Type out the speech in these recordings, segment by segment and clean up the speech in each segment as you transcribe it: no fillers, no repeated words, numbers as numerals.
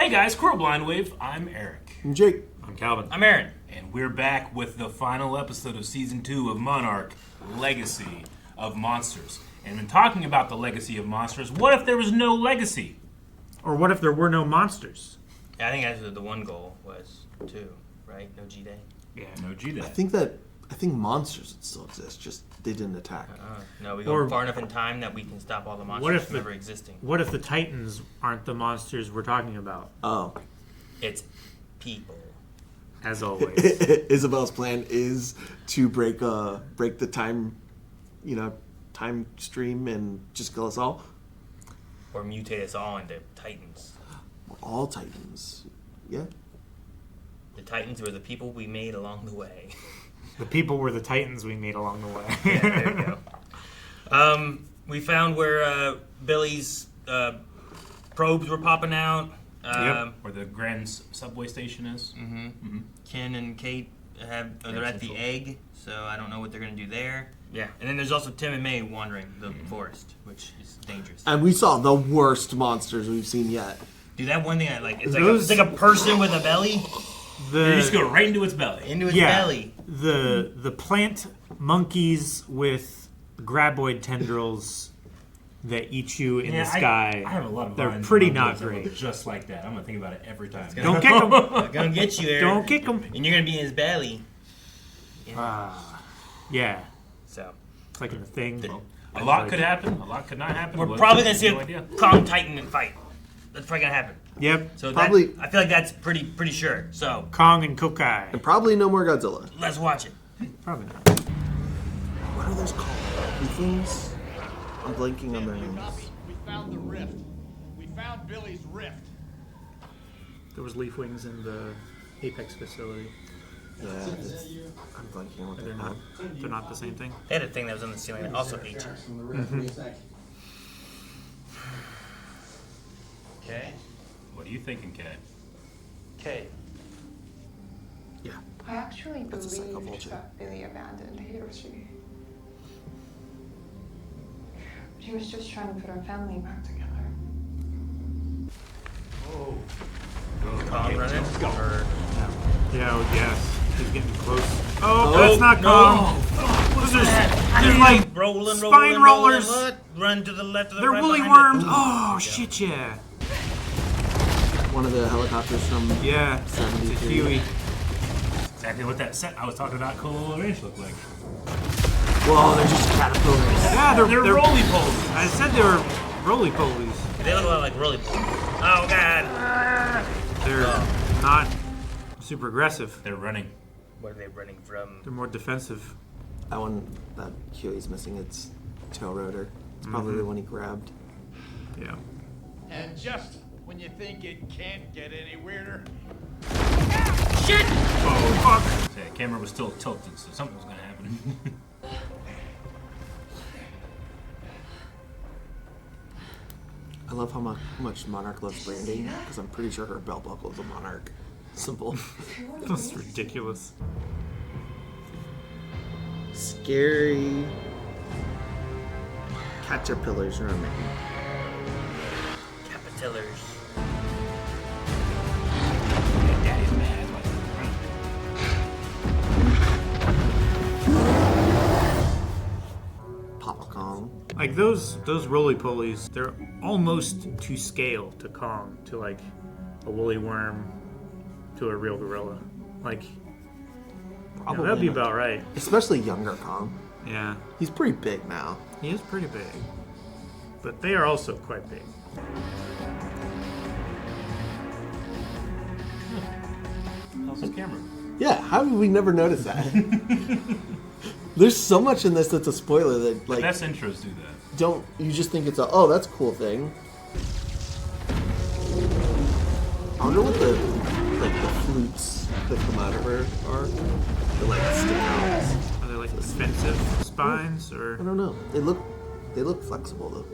Hey guys, Squirrel Blind Wave. I'm Eric. I'm Jake. I'm Calvin. I'm Aaron. And we're back with the final episode of Season 2 of Monarch, Legacy of Monsters. And when talking about the legacy of monsters, what if there was no legacy? Or what if there were no monsters? Yeah, I think actually the one goal was 2, right? No G-Day. Yeah, no G-Day. I think monsters would still exist, just they didn't attack. No, we go far enough in time that we can stop all the monsters from ever existing. What if the Titans aren't the monsters we're talking about? Oh. It's people. As always. Isabel's plan is to break the time, time stream and just kill us all. Or mutate us all into Titans. We're all Titans. Yeah. The Titans were the people we made along the way. The people were the Titans we made along the way. Yeah, there you go. We found where Billy's probes were popping out. Where the Grand Subway Station is. Mm-hmm. Mm-hmm. Ken and Cate they're at the egg, so I don't know what they're going to do there. Yeah, and then there's also Tim and May wandering the forest, which is dangerous. And we saw the worst monsters we've seen yet. Dude, that one thing I like, it's like a person with a belly. You just go right into its belly. Into its belly. The plant monkeys with graboid tendrils that eat you in the sky. I have a lot of They're vines pretty and not logos great. Just like that. I'm going to think about it every time. Don't kick them. They're going to get you, Eric. Don't kick them. And you're going to be in his belly. Yeah. So. It's like in the thing. A lot could happen. A lot could not happen. We're probably going to see a Kong Titan fight. That's probably going to happen. Yep. So probably. I feel like that's pretty sure. So Kong and Co-Cai. And probably no more Godzilla. let's watch it. Probably not. What are those called? The things? I'm blanking on their names. We found the rift. We found Billy's rift. There was leaf wings in the Apex facility. Yeah, I'm blanking on what they're called. They're not the same thing. They had a thing that was on the ceiling that also ate you. Okay. What are you thinking, Cat? Okay. Yeah. I actually That's a believed psychovulture. that Billy abandoned Hiroshi. He was just trying to put our family back together. Kong running? Or... Yeah, yes. He's getting close. Oh, that's not no. Kong. What's There's like rolling, spine rollers. Run to the left of the They're right. woolly behind worms. it. Oh, shit, yeah. One of the helicopters from Yeah, it's a 73. Huey. Exactly what that set I was talking about Cola Ranch looked like. Whoa, they're just caterpillars. Yeah, they're roly-polies. I said they were roly-polies. They look a lot like rolly polies. Oh, God. They're not super aggressive. They're running. What are they running from? They're more defensive. That Huey's missing its tail rotor. It's probably the one he grabbed. Yeah. And just when you think it can't get any weirder. Shit! Oh, fuck. The camera was still tilted, so something was going to happen. I love how much Monarch loves branding, because I'm pretty sure her belt buckle is a Monarch symbol. That's ridiculous. Scary caterpillars running. Capitillars. Daddy's mad. Papa Kong. Like those roly-polies, they're almost to scale to Kong, to like a woolly worm, to a real gorilla. Like, Probably that'd be not. about right. Especially younger Kong. Yeah, He's pretty big now. he is pretty big. But they are also quite big. How's the camera? Yeah, how did we never notice that? There's so much in this that's a spoiler that The best intros do that. you just think it's that's a cool thing. I wonder what the flutes that come out of her are. They like stick out. Are they like defensive spines or? I don't know. They look flexible though.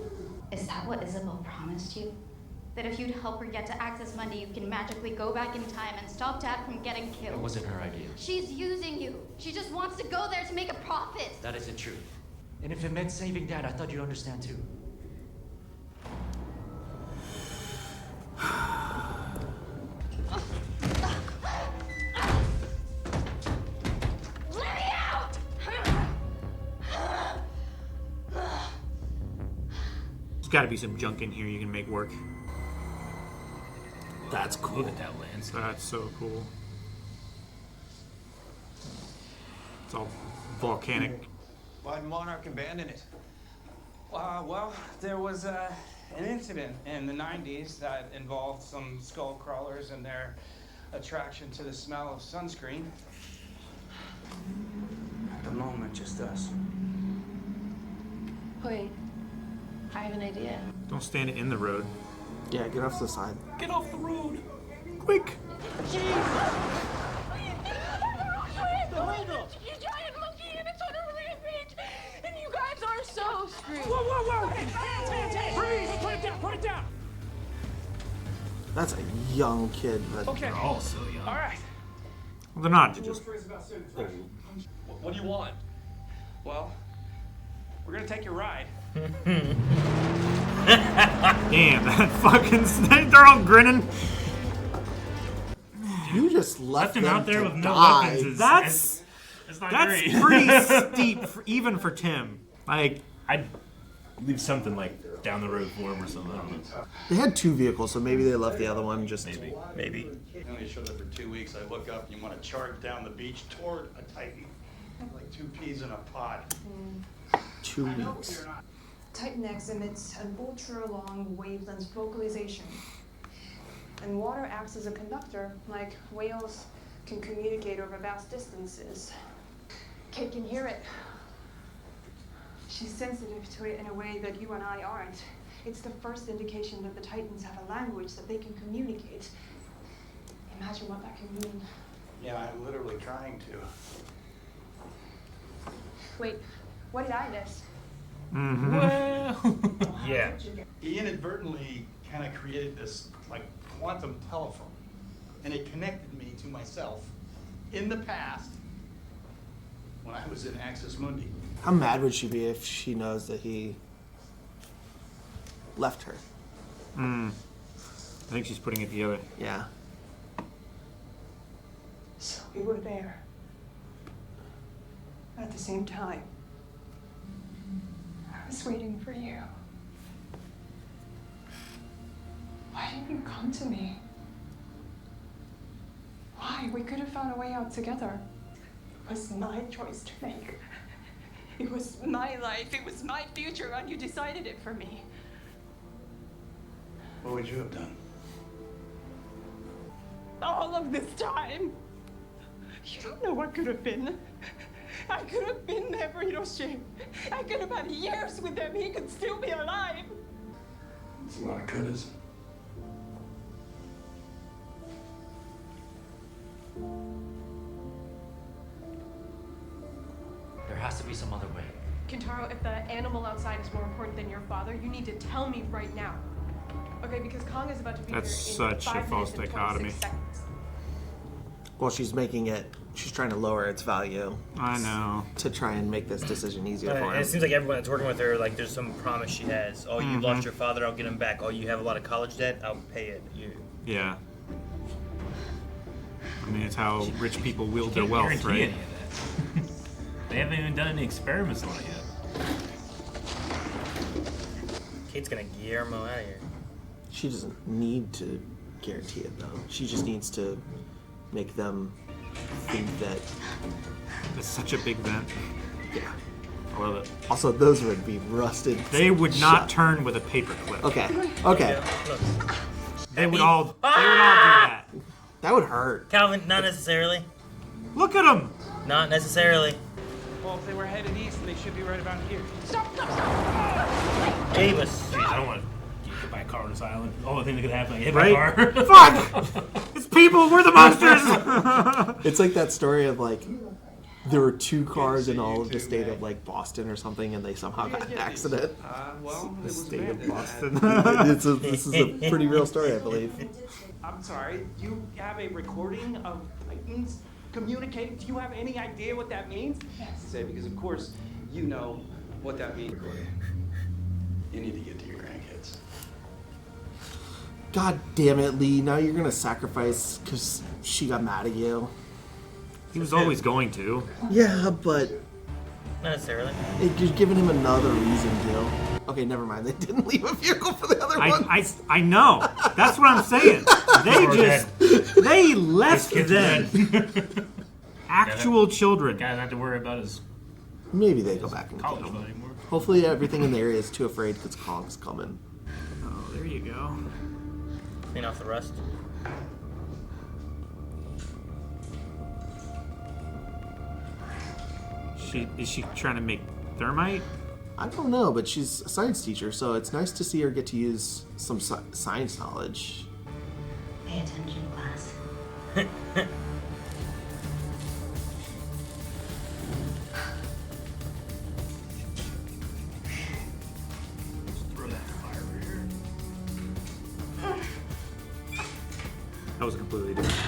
Is that what Isabel promised you? That if you'd help her get to Access Mundi, you can magically go back in time and stop Dad from getting killed? It wasn't her idea. She's using you. She just wants to go there to make a profit. That isn't true. And if it meant saving Dad, I thought you'd understand too. got to be some junk in here you can make work. That's cool. Look at that landscape. That's so cool. It's all volcanic. Why'd Monarch abandon it? Well, there was an incident in the 90s that involved some skull crawlers and their attraction to the smell of sunscreen. At the moment, just us. Wait, I have an idea. Don't stand in the road. Yeah, get off to the side. Get off the road. Quick! You giant monkey and it's on a rampage, and you guys are so screwed. Whoa! Freeze! Put it down! That's a young kid. That Okay. They're all so young. All right. Well, they're not. They're just What do you want? Well, we're gonna take your ride. damn, that fucking snake. They're all grinning. you just left Him them out there to with no die. weapons is That's it's not that's great. pretty steep, even for Tim. Like, I'd leave something like down the road for him or something. I don't know. They had 2 vehicles, so maybe they left the other one just. Maybe. You only showed up for 2 weeks. I look up and you want to charge down the beach toward a Titan. Like 2 peas in a pod. 2 weeks. Titan X emits an ultra-long wavelength vocalization. And water acts as a conductor, like whales can communicate over vast distances. Kate can hear it. She's sensitive to it in a way that you and I aren't. It's the first indication that the Titans have a language that they can communicate. Imagine what that can mean. Yeah, I'm literally trying to. Wait, what did I miss? Yeah. He inadvertently kind of created this like quantum telephone, and it connected me to myself in the past when I was in Axis Mundi. How mad would she be if she knows that he left her? I think she's putting it together. Yeah. So we were there. At the same time. I was waiting for you. Why didn't you come to me? Why? We could have found a way out together. It was my choice to make. It was my life. It was my future, and you decided it for me. What would you have done? All of this time. You don't know what could have been. I could have been there for Hiroshi. I could have had years with him. He could still be alive. It's a lot of couldas. There has to be some other way. Kentaro, if the animal outside is more important than your father, you need to tell me right now. Okay, because Kong is about to be That's here in such a 5 false minutes and dichotomy. 26 seconds. Well, she's making it. She's trying to lower its value I know. to try and make this decision easier for And him. it seems like everyone that's working with her, like, there's some promise she has. Oh, you lost your father, I'll get him back. Oh, you have a lot of college debt, I'll pay it. You. Yeah. I mean, it's how rich people wield their Can't wealth, guarantee right? any of that. They haven't even done any experiments on it yet. Kate's gonna Guillermo out of here. She doesn't need to guarantee it, though. She just needs to make them think that. It's such a big vent. Yeah. I love it. Also, those would be rusted. They would not shut. turn with a paper clip. Okay. Okay. Look. They would all do that. That would hurt. Calvin, not necessarily. Look at them. Not necessarily. Well, if they were headed east, they should be right about here. Davis. Jeez, I don't want to get hit by a car on this island. The only thing that could happen is get hit Right? by a car. Fuck! It's people. We're the monsters. It's like that story of like there were 2 cars in all of the state of like Boston or something, and they somehow got in an accident. Well, it was State of abandoned. Boston. This is a pretty real story, I believe. I'm sorry, you have a recording of Titans communicating? Do you have any idea what that means? Yes. Say, because of course you know what that means. You need to get to your grandkids. God damn it, Lee! Now you're gonna sacrifice because she got mad at you. He was always going to. Yeah, but Not necessarily. you're giving him another reason, Gil. Okay, never mind. They didn't leave a vehicle for the other one. I know. That's what I'm saying. They left them. Actual children. Guy not have to worry about his Maybe they go back and college kill fund him. anymore. Hopefully everything in the area is too afraid because Kong's coming. Oh, there you go. Clean off the rust. Is she trying to make thermite? I don't know, but she's a science teacher, so it's nice to see her get to use some science knowledge. Pay attention, class. Throw that fire over here. That was completely different.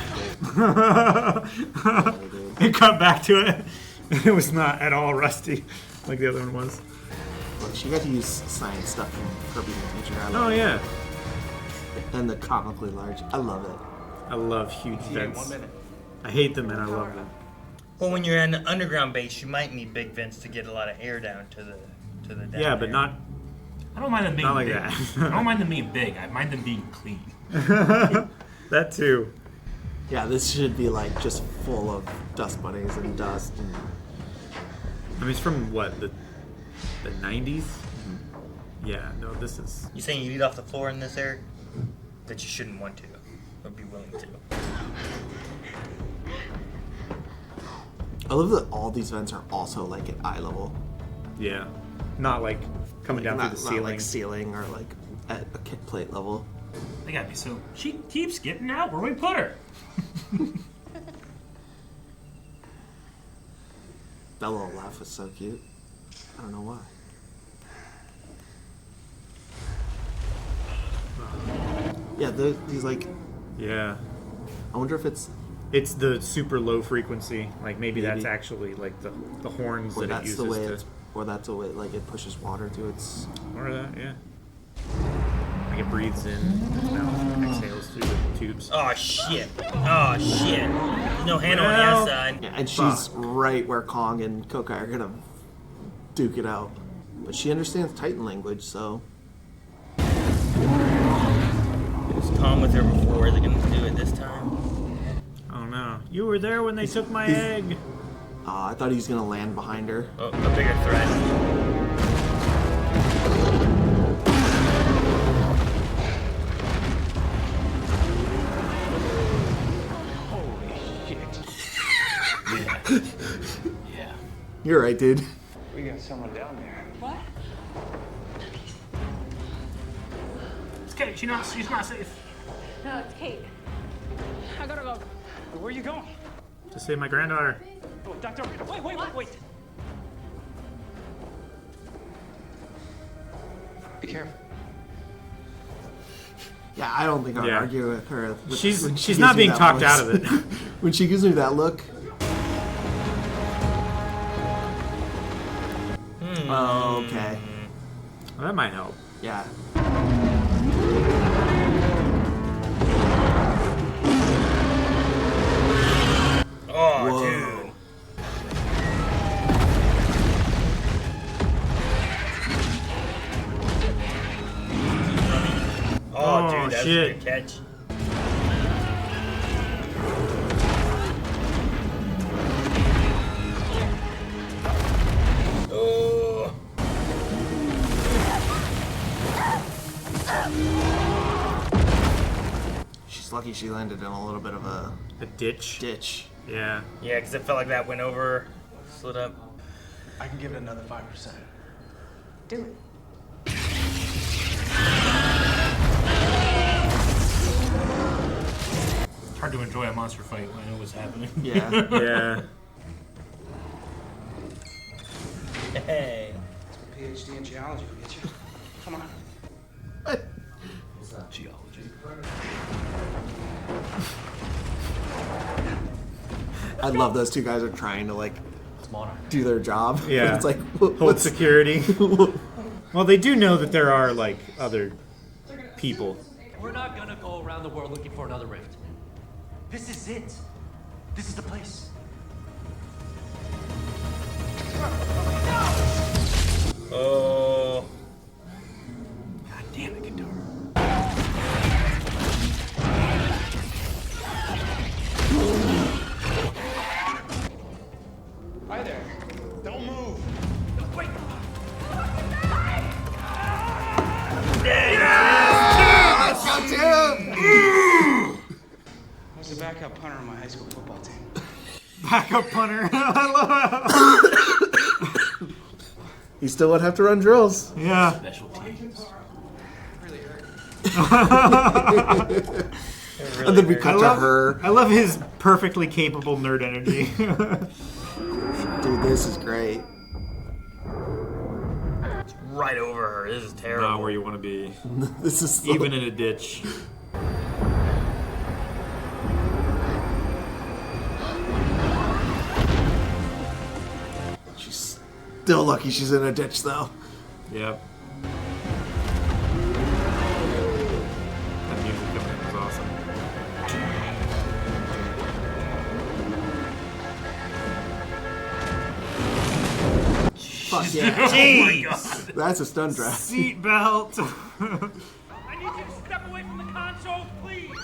It cut back to it. It was not at all rusty like the other one was. Look, she got to use science stuff from her being a teacher. Oh yeah. And the comically large. I love it. I love huge vents. 1 minute. I hate them and I love them. Well, when you're in an underground base, you might need big vents to get a lot of air down to the down Yeah, but there. not. I don't mind them being Not like big. that. I don't mind them being big. I mind them being clean. That too. Yeah, this should be like just full of dust bunnies and dust. And... I mean, it's from what, the 90s? Mm-hmm. Yeah, no, this is. You saying you eat off the floor in this, Eric? That you shouldn't want to, or be willing to. I love that all these vents are also like at eye level. Yeah. Not like coming down through the ceiling. Not like ceiling or like at a kick plate level. They gotta be so. She keeps getting out where we put her. That little laugh was so cute. I don't know why. Yeah, these like. Yeah. I wonder if it's. It's the super low frequency. Like maybe that's Maybe. actually like the horns Or that it that's uses the way to. it's. Or that's the way like it pushes water through its. Or that, yeah. Like it breathes in, and exhales through the tubes. Oh shit! Oh shit! There's no handle on the Well, outside. Yeah, and she's right where Kong and Co-Cai are gonna duke it out. But she understands Titan language, so. It was Tom with her before. Are they gonna do it this time? Oh no! You were there when they took my egg. I thought he was gonna land behind her. Oh, a bigger threat. Yeah. You're right, dude. We got someone down there. What? It's Kate. She's not safe. No, it's Kate. I gotta go. Where are you going? To save my granddaughter. Oh, Doctor, wait. Be careful. Yeah, I don't think I'll Yeah. argue with her. When She's gives not me being that talked voice. out of it. When she gives me that look. Oh, okay. Well, that might help. Yeah. Oh, Whoa. dude. Oh, dude, that's shit. a good catch. Oh. She's lucky she landed in a little bit of a ditch. Yeah. Yeah, because it felt like that went over, slid up. I can give it another 5%. Do it. It's hard to enjoy a monster fight when I know what's happening. Yeah. Yeah. Hey. PhD in geology will get you. Come on. Geology. I love those two guys are trying to like do their job. Yeah. It's like Hold what's security. Well, they do know that there are like other people. We're not gonna go around the world looking for another rift. This is it. This is the place. Oh. backup punter on my high school football team. Backup punter. I love it. You still would have to run drills. Yeah. Special teams. Really hurt. And then we cut to her. I love his perfectly capable nerd energy. Dude, this is great. It's right over her. This is terrible. Not where you want to be. This is so... Even in a ditch. She's still lucky she's in a ditch, though. Yep. That music coming in was awesome. Fuck yeah. Jeez. That's a stun draft. Seatbelt. I need you to step away from the console, please.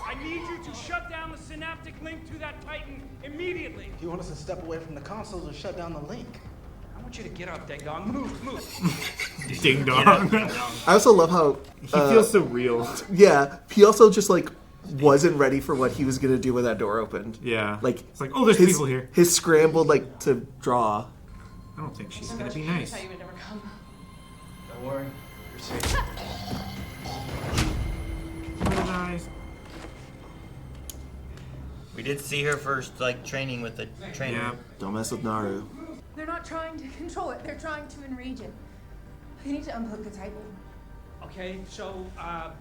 I need you to shut down the synaptic link to that Titan immediately. You want us to step away from the consoles or shut down the link? I want you to get up, ding dong. Move. Ding dong. I also love how... He feels so real. Yeah, he also just, like, wasn't ready for what he was going to do when that door opened. Yeah. Like, it's like, oh, there's people here. His scrambled, like, to draw. I don't think she's going to be nice. You would never come. Don't worry. You're safe. We did see her first, like, training with the trainer. Yeah. Don't mess with Naru. They're not trying to control it. They're trying to enrage it. You need to unplug the Titan. Okay, so, how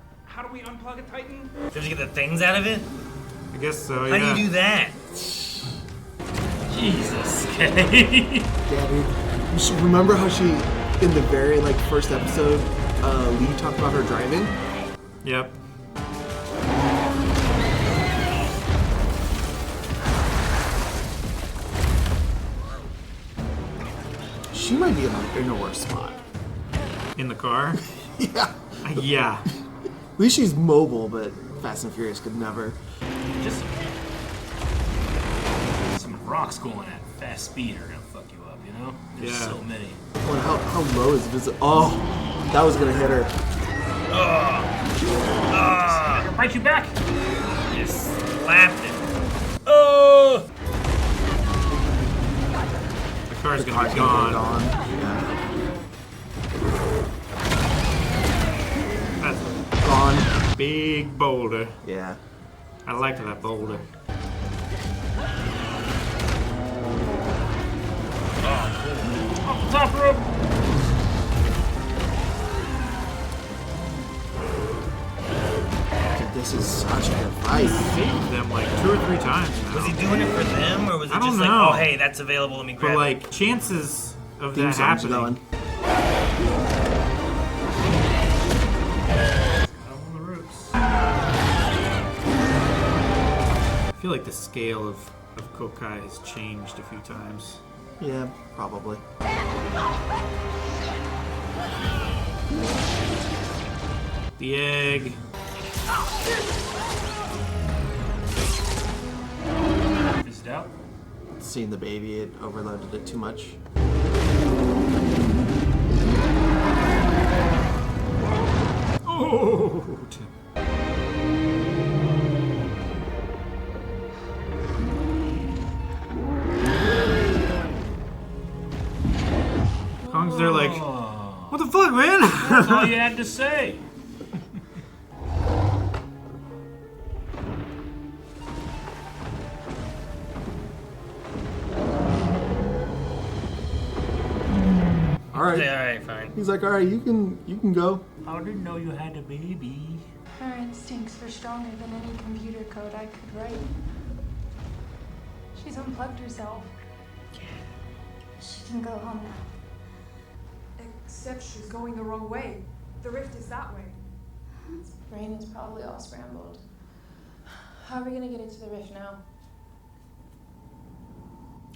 do we unplug a Titan? Did you get the things out of it? I guess so, How yeah. do you do that? Jesus, okay. Yeah, dude. You should remember how she, in the very, like, first episode, Lee talked about her driving? Yep. She might be in a worse spot. In the car? Yeah. Yeah. At least she's mobile, but Fast and Furious could never. Just some rocks going at fast speed are gonna fuck you up, you know? There's Yeah. so many. Well, how low is visit? Oh, that was gonna hit her. It'll break you back. Just slapped it. Oh! The car's gonna be gone. Yeah. That's Gone. a big boulder. Yeah. I like that boulder. Top rope. This is such a good fight. Saved them like 2 or 3 times now. Was he doing it for them, or was it I don't just know. like, oh, hey, that's available, let me grab For it? like chances of Theme that song's happening. going. On the ropes. I feel like the scale of Co-Cai has changed a few times. Yeah, probably. The egg. Is it out? Seeing the baby, it overloaded it too much. Oh! Kong's there like, what the fuck, man? That's all you had to say. All right. Yeah, all right, fine. He's like, all right, you can go. I didn't know you had a baby. Her instincts were stronger than any computer code I could write. She's unplugged herself. She can go home now. Except she's going the wrong way. The rift is that way. Its brain is probably all scrambled. How are we gonna get into the rift now?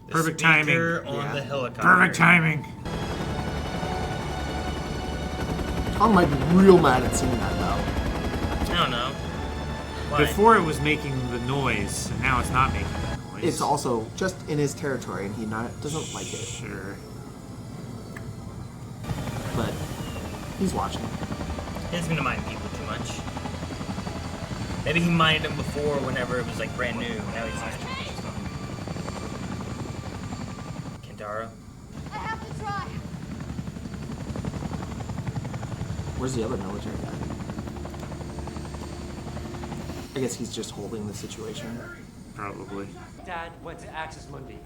The Perfect speaker timing. on the helicopter. Perfect timing. Tom might be real mad at seeing that though. I don't know. Why? Before it was making the noise, and now it's not making the noise. It's also just in his territory, and he doesn't like it. Sure. But he's watching. He doesn't mind people too much. Maybe he mined them before whenever it was like brand new. Now he's like Kentaro. I have to try. Where's the other military guy? I guess he's just holding the situation. Probably. Dad went to access Mundi.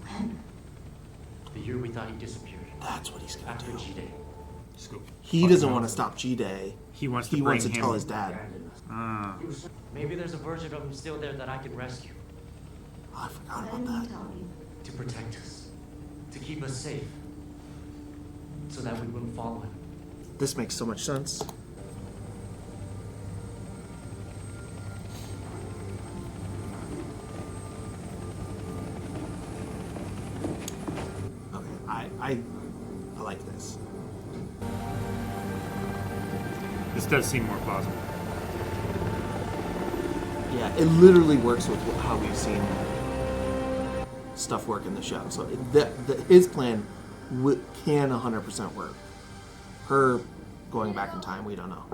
When? The year we thought he disappeared. That's what he's gonna After do. G-Day. He doesn't want to stop G-Day. He wants to He bring wants to him. tell his dad. Ah. Maybe there's a version of him still there that I can rescue. Oh, I forgot Let about me that. tell you. To protect us. To keep us safe. So that we wouldn't follow him. This makes so much sense. Okay, I like this. This does seem more plausible. Yeah, it literally works with how we've seen stuff work in the show. So his plan can 100% work. Her going back in time, we don't know.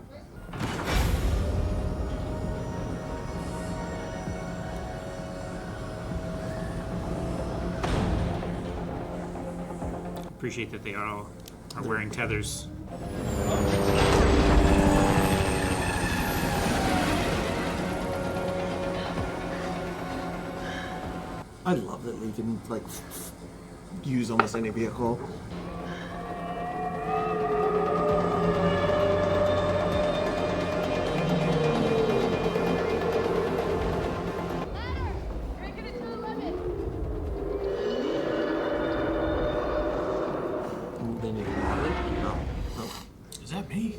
Appreciate that they all are wearing tethers. I love that they can like use almost any vehicle. They need water. No. Is that me?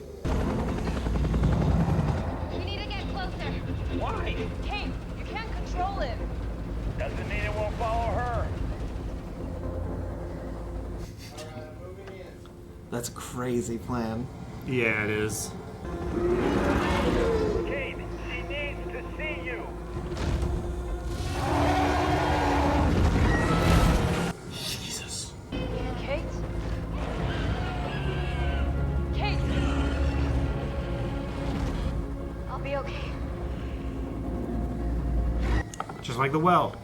We need to get closer. Why? Kate, you can't control it. Doesn't mean it won't follow her. That's a crazy plan. Yeah, it is. Kate, she needs to see you. Jesus. Kate? Kate! I'll be okay. Just like the well.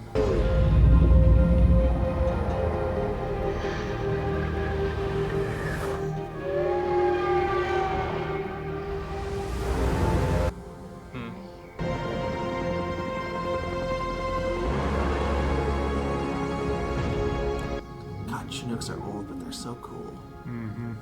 God, Chinooks are old, but they're so cool. Mm-hmm.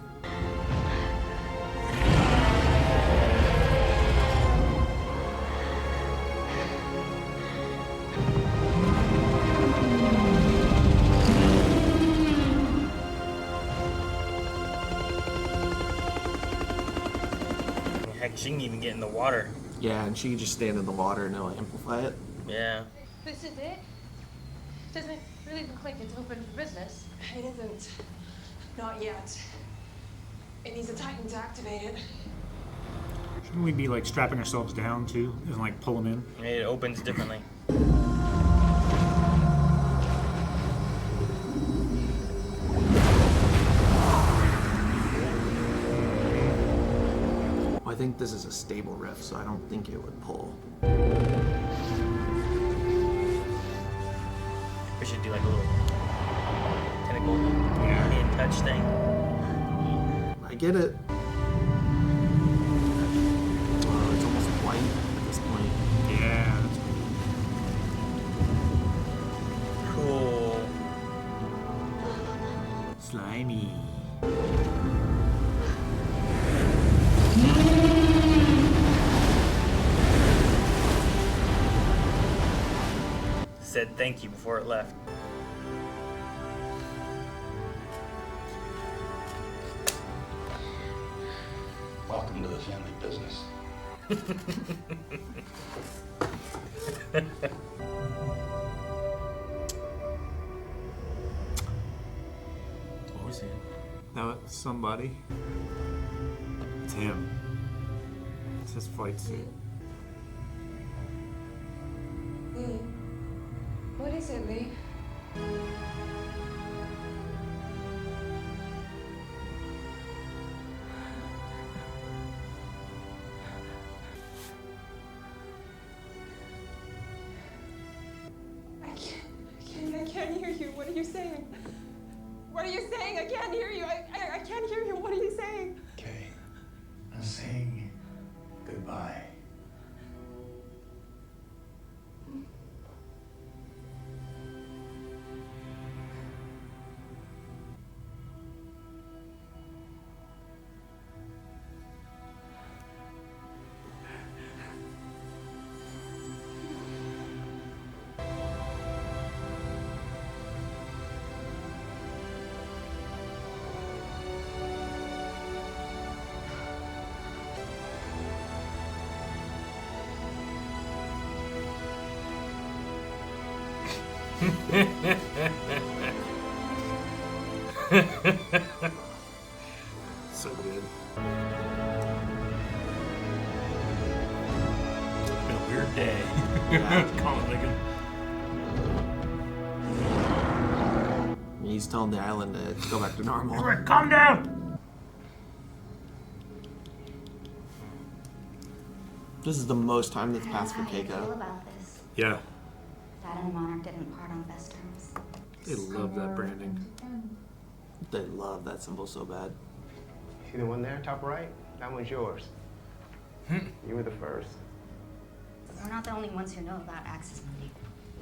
Heck, she can even get in the water. Yeah, and she can just stand in the water and it'll amplify it. Yeah. This is it? Doesn't really look like it's open for business. It isn't. Not yet. It needs a Titan to activate it. Shouldn't we be like strapping ourselves down too, and like pull them in? It opens differently. I think this is a stable rift, so I don't think it would pull. We should do like a little tentacle hand touch thing. I get it. Oh, it's almost white at this point. Yeah. Cool. Slimy. Said thank you before it left. Welcome to the family business. What was it? Now it's somebody. It's him. It's his flight suit. Lee. What is it, Lee? you saying? What are you saying? I can't hear you. I can't hear you. What are you saying? Okay. I'm saying goodbye. So good. It's been a weird day. Yeah. Colin thinking. He's telling the island to go back to normal. Rick, calm down! This is the most time that's passed for How do you feel Keiko. about this? Yeah. Dad and Monarch didn't part on best terms. They love that branding. They love that symbol so bad. See the one there, top right? That one's yours. You were the first. We're not the only ones who know about Axis Mundi.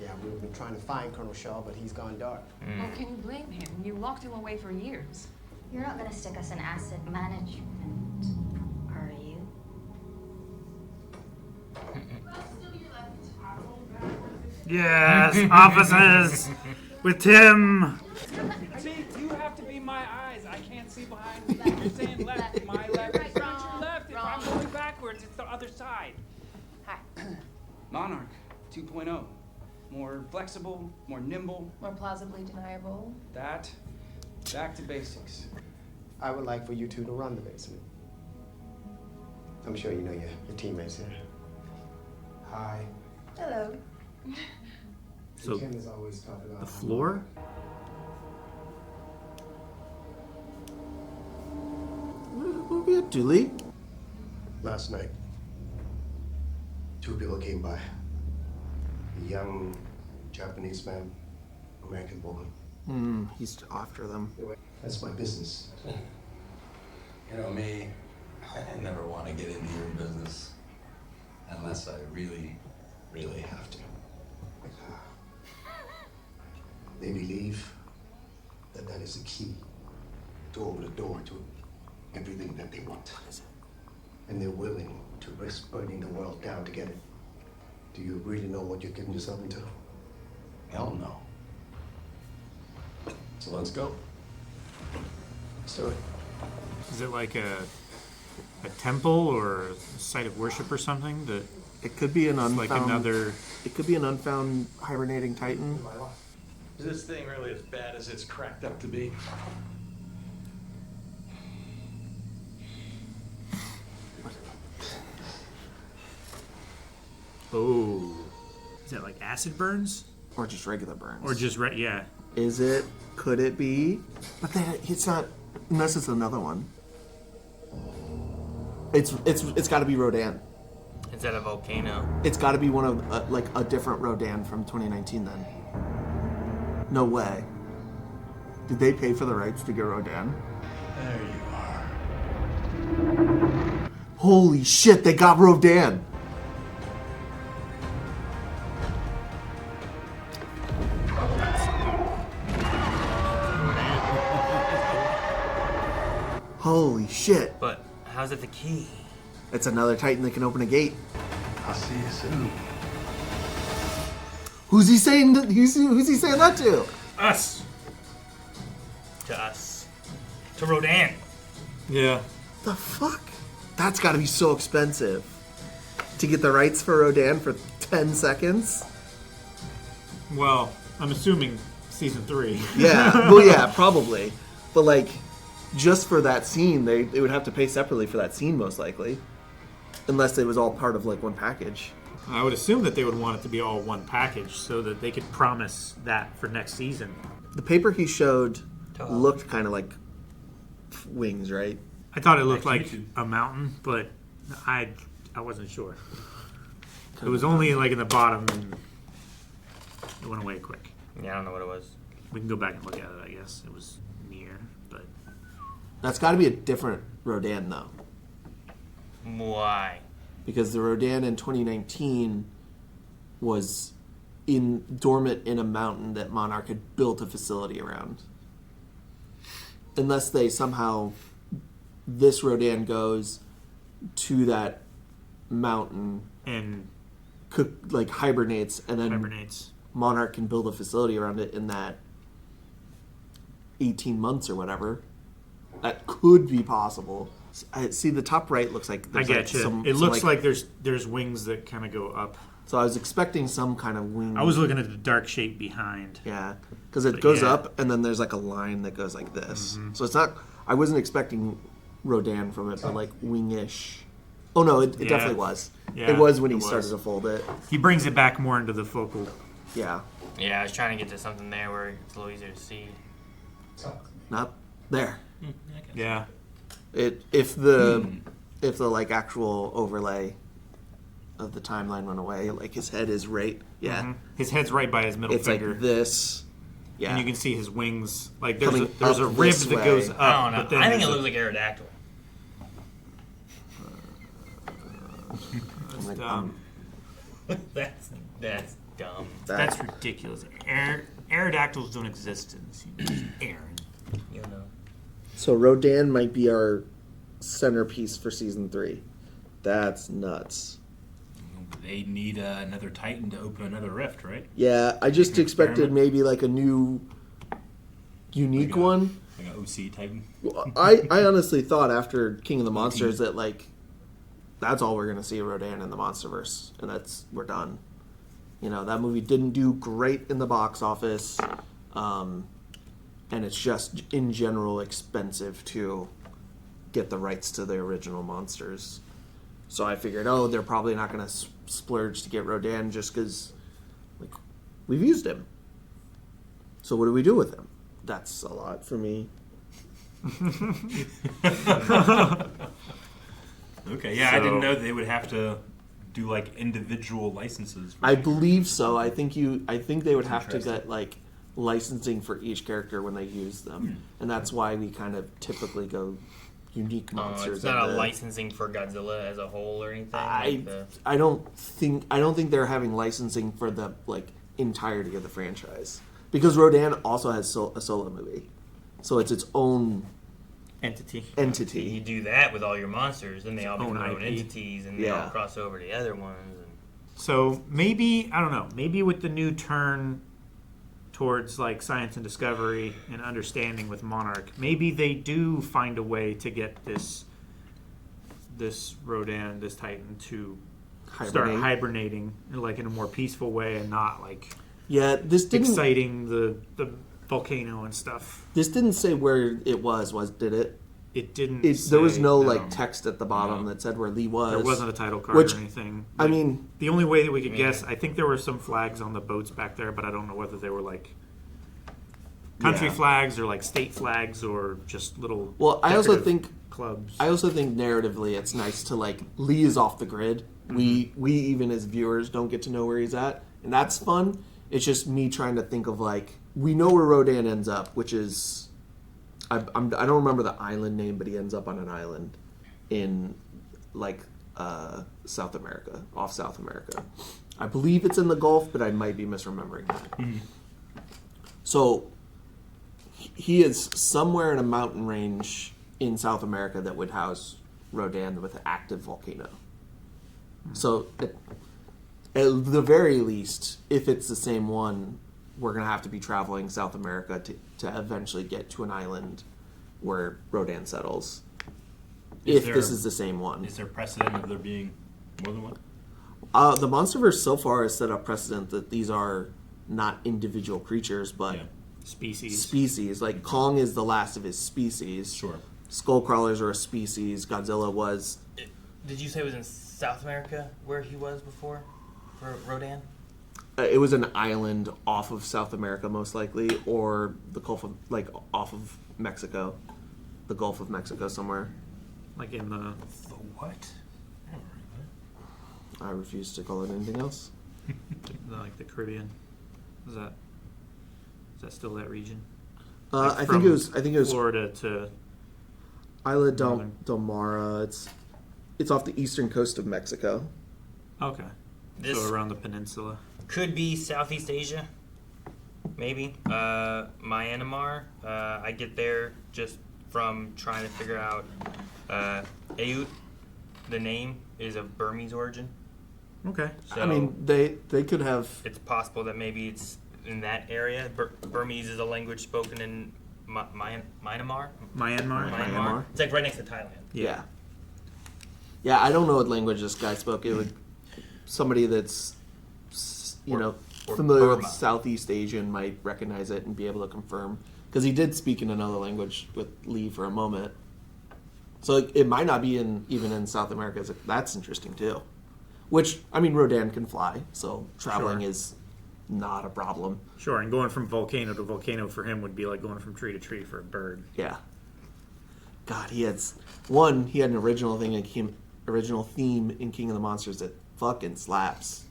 Yeah, we've been trying to find Colonel Shaw, but he's gone dark. Well, can you blame him? You locked him away for years. You're not gonna stick us in asset management, are you? Yes, offices with Tim. See, you have to be my eyes. I can't see behind me. You're saying left, my left. It's not your left. If I'm going backwards, it's the other side. Hi. Monarch 2.0. More flexible, more nimble. More plausibly deniable. That. Back to basics. I would like for you two to run the basement. I'm sure you know your teammates here. Hi. Hello. So, Ken has always talked about the floor? What are we at, Dooley? Last night, two people came by. A young Japanese man, American woman. He's after them. That's my business. You know me, I never want to get into your business unless I really, really have to. They believe that that is the key to open the door to everything that they want. And they're willing to risk burning the world down to get it. Do you really know what you're getting yourself into? Hell no. So let's go. Let's do it. Is it like a temple or a site of worship or something? That It could be an unfound. like another. It could be an unfound hibernating titan. Is this thing really as bad as it's cracked up to be? Oh, is that like acid burns Or just regular burns. or just yeah? Is it? Could it be? But then it's not. Unless it's another one. It's got to be Rodan. Is that a volcano? It's got to be one of like a different Rodan from 2019. Then. No way. Did they pay for the rights to get Rodan? There you are. Holy shit! They got Rodan. Holy shit. But how's it the key? It's another Titan that can open a gate. I'll see you soon. Who's he saying that? Who's he saying that to? Us. To us. To Rodan. Yeah. The fuck? That's got to be so expensive to get the rights for Rodan for 10 seconds. Well, I'm assuming season 3. Yeah. Well, yeah, probably. But like, just for that scene, they would have to pay separately for that scene, most likely, unless it was all part of like one package. I would assume that they would want it to be all one package so that they could promise that for next season. The paper he showed looked kind of like wings, right? I thought it looked like a mountain, but I wasn't sure. It was only like in the bottom and it went away quick. Yeah, I don't know what it was. We can go back and look at it, I guess. It was near, but... That's got to be a different Rodan, though. Why? Because the Rodan in 2019 was dormant in a mountain that Monarch had built a facility around. Unless they somehow... This Rodan goes to that mountain and hibernates, and then hibernates. Monarch can build a facility around it in that 18 months or whatever. That could be possible. I see the top right looks like I get you. It looks like there's wings that kind of go up. So I was expecting some kind of wing. I was looking at the dark shape behind. Yeah, because it goes up and then there's like a line that goes like this. Mm-hmm. So it's not. I wasn't expecting Rodan from it, but like wing-ish. Oh no, it definitely was. Yeah, it was when he started to fold it. He brings it back more into the focal. Yeah. Yeah, I was trying to get to something there where it's a little easier to see. Not there. Yeah. If the like actual overlay of the timeline went away, like his head is right. Yeah. Mm-hmm. His head's right by his middle finger. It's like this. Yeah. And you can see his wings. Like Coming there's a up rib this that way. goes up. I don't know. But then I think it there's looks like Aerodactyl. That's dumb. That's dumb. That's ridiculous. Aerodactyls don't exist in Aaron. You know. So Rodan might be our centerpiece for season 3. That's nuts. They need another Titan to open another rift, right? Yeah, I just expected maybe like a new, unique one. Like an OC Titan. I honestly thought after King of the Monsters that like that's all we're gonna see Rodan in the Monsterverse, and we're done. You know, that movie didn't do great in the box office, and it's just in general expensive to get the rights to the original monsters. So I figured, they're probably not gonna splurge to get Rodan just because, like, we've used him. So what do we do with him? That's a lot for me. Okay, yeah, I didn't know they would have to do like individual licenses. I believe so. I think they would have to get like licensing for each character when they use them, and that's why we kind of typically go unique monsters. It's not a licensing for Godzilla as a whole or anything. I don't think they're having licensing for the like entirety of the franchise, because Rodan also has a solo movie, so it's its own entity. You do that with all your monsters, then they all become their own entities, and they all cross over to the other ones. So maybe, I don't know, maybe with the new turn towards like science and discovery and understanding with Monarch, maybe they do find a way to get this Rodan, this Titan, to start hibernating like in a more peaceful way and not like this didn't exciting the volcano and stuff. This didn't say where it was did it? It didn't. There was no like text at the bottom that said where Lee was. There wasn't a title card or anything. I mean, the only way that we could guess, I think there were some flags on the boats back there, but I don't know whether they were like country flags or like state flags or just little. Well, I also think clubs. I also think narratively, it's nice to like Lee is off the grid. We even as viewers don't get to know where he's at, and that's fun. It's just me trying to think of like, we know where Rodan ends up, which is, I don't remember the island name, but he ends up on an island in like South America, off South America. I believe it's in the Gulf, but I might be misremembering that. Mm-hmm. So he is somewhere in a mountain range in South America that would house Rodan with an active volcano. Mm-hmm. So at the very least, if it's the same one, we're going to have to be traveling South America to eventually get to an island where Rodan settles. This is the same one. Is there precedent of there being more than one? The Monsterverse so far has set up precedent that these are not individual creatures, but species. Like Kong is the last of his species. Sure. Skullcrawlers are a species. Godzilla was... Did you say it was in South America where he was before? For Rodan? It was an island off of South America, most likely, or the Gulf of, like, off of Mexico. The Gulf of Mexico somewhere. Like in the what? I refuse to call it anything else. Like the Caribbean. Is that? Is that still that region? I think it was Florida to Isla del Mar. It's off the eastern coast of Mexico. Okay. So around the peninsula. Could be Southeast Asia. Maybe. Myanmar. I get there just from trying to figure out Ayut. The name is of Burmese origin. Okay. So, I mean, they could have... It's possible that maybe it's in that area. Burmese is a language spoken in Myanmar. Myanmar. It's like right next to Thailand. Yeah. Yeah, I don't know what language this guy spoke. It would... Somebody that's, familiar with Southeast Asian might recognize it and be able to confirm. Because he did speak in another language with Lee for a moment. So it might not be even in South America. That's interesting too. Which, I mean, Rodan can fly, so traveling is not a problem. Sure, and going from volcano to volcano for him would be like going from tree to tree for a bird. Yeah. God, he had an original theme in King of the Monsters that fucking slaps.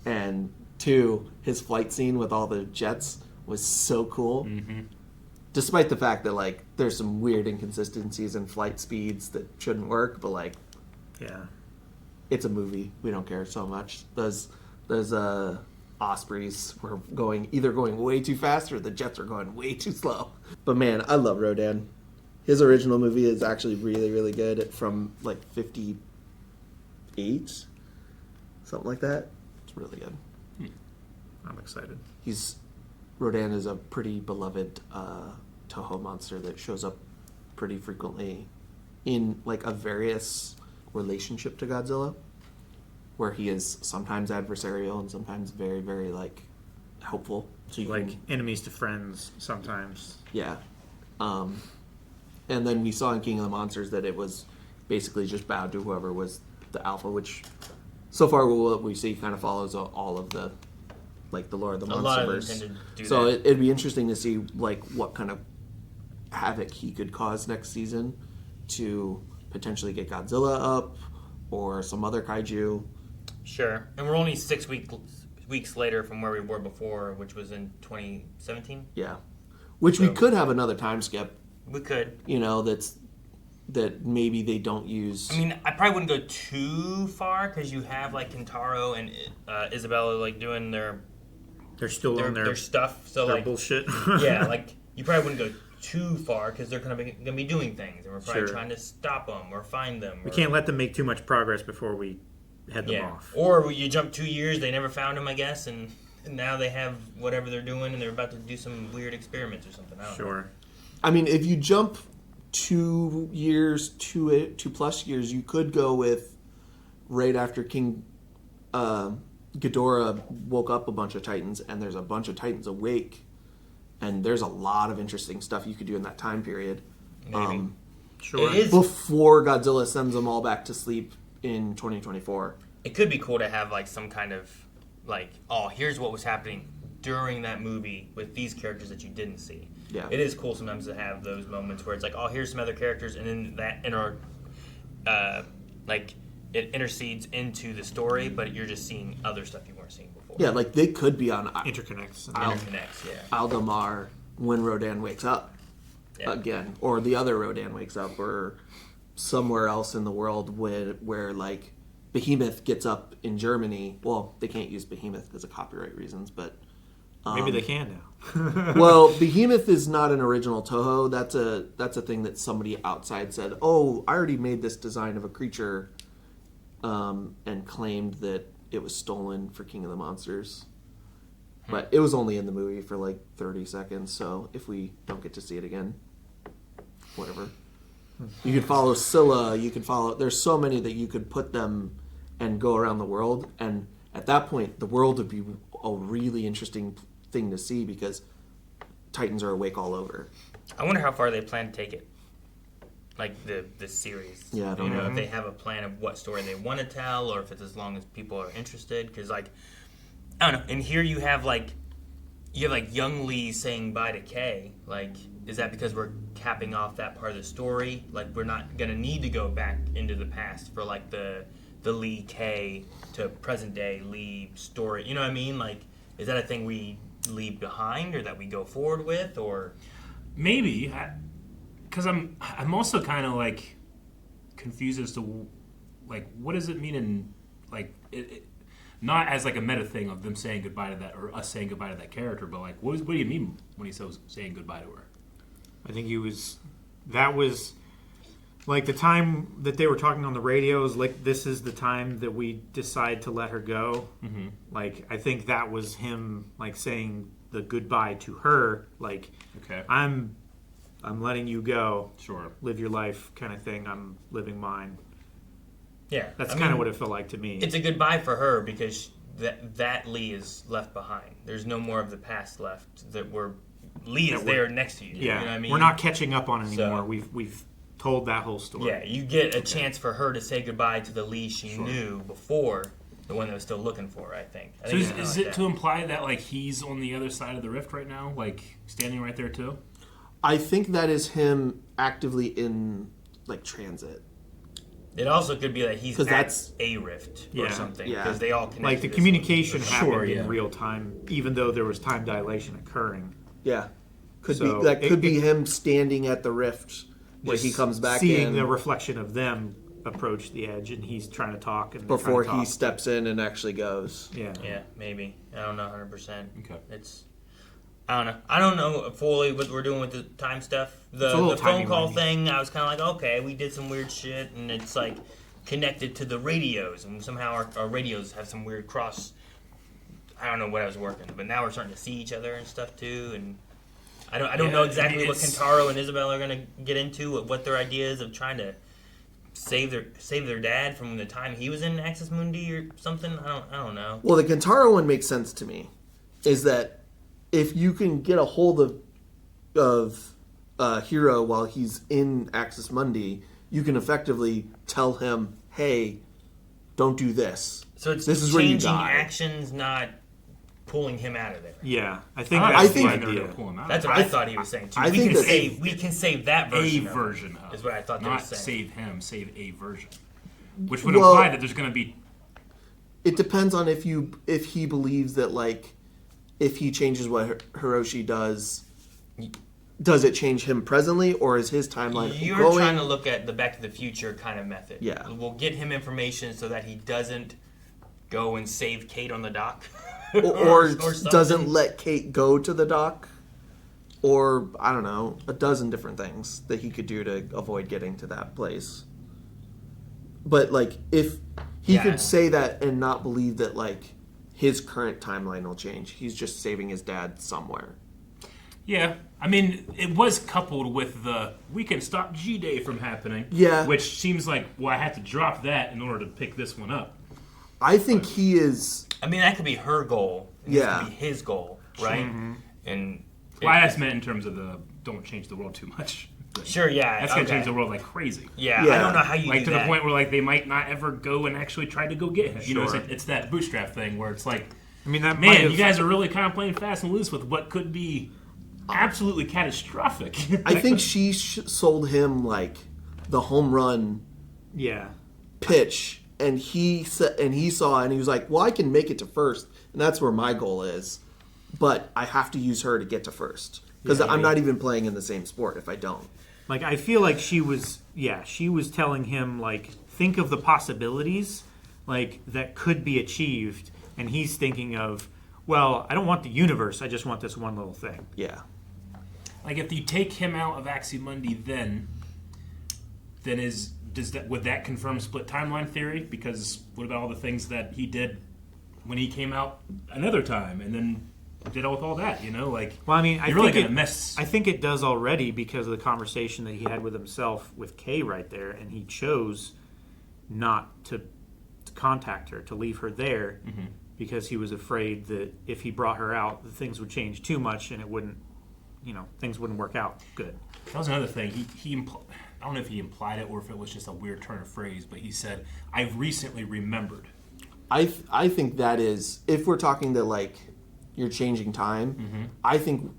And 2, his flight scene with all the jets was so cool. Mm-hmm. Despite the fact that, there's some weird inconsistencies in flight speeds that shouldn't work, but, yeah, it's a movie. We don't care so much. Those Ospreys were either going way too fast or the jets are going way too slow. But, man, I love Rodan. His original movie is actually really, really good from, 58, something like that. It's really good. I'm excited. Rodan is a pretty beloved Toho monster that shows up pretty frequently in a various relationship to Godzilla, where he is sometimes adversarial and sometimes very, very helpful. So enemies to friends sometimes. Yeah. And then we saw in King of the Monsters that it was basically just bowed to whoever was the alpha, which so far what we see kind of follows all of the the Lord of the Monsterverse. So it'd be interesting to see what kind of havoc he could cause next season to potentially get Godzilla up or some other kaiju. Sure, and we're only 6 weeks later from where we were before, which was in 2017. Yeah, we could have another time skip. We could. That maybe they don't use. I mean, I probably wouldn't go too far because you have Kentaro and Isabel doing their. They're still on their stuff, so their bullshit. Yeah, you probably wouldn't go too far because they're going to be doing things, and we're probably trying to stop them or find them. We can't let them make too much progress before we head them off. Or you jump 2 years, they never found them, I guess, and now they have whatever they're doing, and they're about to do some weird experiments or something. I don't know. I mean, if you jump 2 years, 2+ years, you could go with right after King Ghidorah woke up a bunch of Titans, and there's a bunch of Titans awake, and there's a lot of interesting stuff you could do in that time period. Maybe. Before Godzilla sends them all back to sleep in 2024. It could be cool to have some kind of here's what was happening during that movie with these characters that you didn't see. Yeah. It is cool sometimes to have those moments where it's here's some other characters, and then that it intercedes into the story, but you're just seeing other stuff you weren't seeing before. Yeah, they could be on Interconnects, Aldemar when Rodan wakes up again, or the other Rodan wakes up, or somewhere else in the world where Behemoth gets up in Germany. Well, they can't use Behemoth because of copyright reasons, but maybe they can now. Well, Behemoth is not an original Toho. That's a thing that somebody outside said, "Oh, I already made this design of a creature," and claimed that it was stolen for King of the Monsters. But it was only in the movie for 30 seconds, so if we don't get to see it again, whatever. You could follow Scylla. There's so many that you could put them and go around the world, and at that point, the world would be a really interesting thing to see because Titans are awake all over. I wonder how far they plan to take it. The series. Yeah, I don't know. If they have a plan of what story they want to tell, or if it's as long as people are interested. Because, I don't know. And here you have, young Lee saying bye to Kay. Is that because we're capping off that part of the story? We're not going to need to go back into the past for, the Lee Kay to present day Lee story. You know what I mean? Is that a thing we leave behind or that we go forward with, or maybe because I'm also kind of like confused as to like what does it mean in like not as like a meta thing of them saying goodbye to that or us saying goodbye to that character, but like what do you mean when he says saying goodbye to her? I think that was like the time that they were talking on the radios, like this is the time that we decide to let her go. Mm-hmm. Like I think that was him like saying the goodbye to her, like okay, I'm letting you go. Sure. Live your life kind of thing. I'm living mine. Yeah. That's kind of what it felt like to me. It's a goodbye for her because that Lee is left behind. There's no more of the past left Lee is there next to you. Yeah. You know what I mean? We're not catching up on it anymore. So, We've told that whole story. Yeah, you get a chance for her to say goodbye to the Lee she knew before, the one that was still looking for her, I think. So is it to imply that like he's on the other side of the rift right now, like standing right there too? I think that is him actively in like transit. It also could be that he's at a rift or Yeah. something, Yeah. because they all connect. Like the to communication this. happened in real time, even though there was time dilation occurring. Yeah, could So be that could be him standing at the rift where he Just comes back seeing in the reflection of them approach the edge, and he's trying to talk and they're before trying to he talk. steps in and actually goes. Yeah, maybe. I don't know 100%. Okay. I don't know fully what we're doing with the time stuff. The phone call thing, I was kind of like, okay, we did some weird shit, and it's like connected to the radios, and somehow our radios have some weird cross. I don't know what I was working, but now we're starting to see each other and stuff too, and I don't know exactly what Kentaro and Isabel are going to get into, what their idea is of trying to save their dad from the time he was in Axis Mundi or something. I don't know. Well, the Kentaro one makes sense to me. Is that if you can get a hold of Hiro while he's in Axis Mundi, you can effectively tell him, "Hey, don't do this." So it's this is where you changing die. actions, not pulling him out of there. Yeah, I think I think they're going to pull him out. That's what I thought he was saying too. I We think can save that version. A version of is what I thought they were not saying. save him, save a version, which would Well, imply that there's going to be. It depends on if he believes that like if he changes what Hiroshi does it change him presently, or is his timeline You're going? trying to look at the Back to the Future kind of method. Yeah. We'll get him information so that he doesn't go and save Cate on the dock. or something. doesn't let Cate go to the dock, or I don't know, a dozen different things that he could do to avoid getting to that place. But like, if he could say that and not believe that like his current timeline will change, he's just saving his dad somewhere. Yeah, I mean, it was coupled with the we can stop G-Day from happening. Yeah. Which seems like, well, I had to drop that in order to pick this one up. I think he is. I mean, that could be her goal. And Yeah. This could be his goal, right? Mhm. And Well, I just meant in terms of the don't change the world too much. Sure, yeah. That's going to okay. change the world like crazy. Yeah, I don't know how you like do to that. the point where like they might not ever go and actually try to go get him. You know, Sure. it's that bootstrap thing where it's like, I mean, that man, you guys are really kind of playing fast and loose with what could be absolutely catastrophic. I think she sold him like the home run. Yeah. Pitch, and he said, and he saw, and he was like, "Well, I can make it to first, and that's where my goal is, but I have to use her to get to first because I'm not even playing in the same sport if I don't." Like, I feel like she was telling him, like, think of the possibilities, like, that could be achieved, and he's thinking of, well, I don't want the universe, I just want this one little thing. Yeah. Like if you take him out of Aximundi, then would that confirm split timeline theory? Because what about all the things that he did when he came out another time, and then did all that? You know, like Well, I mean, you're really gonna mess. I think it does already because of the conversation that he had with himself with Kay right there, and he chose not to contact her, to leave her there, because he was afraid that if he brought her out, things would change too much, and it wouldn't, things wouldn't work out good. That was another thing. I don't know if he implied it or if it was just a weird turn of phrase, but he said, "I've recently remembered." I think that is, if we're talking that like you're changing time, I think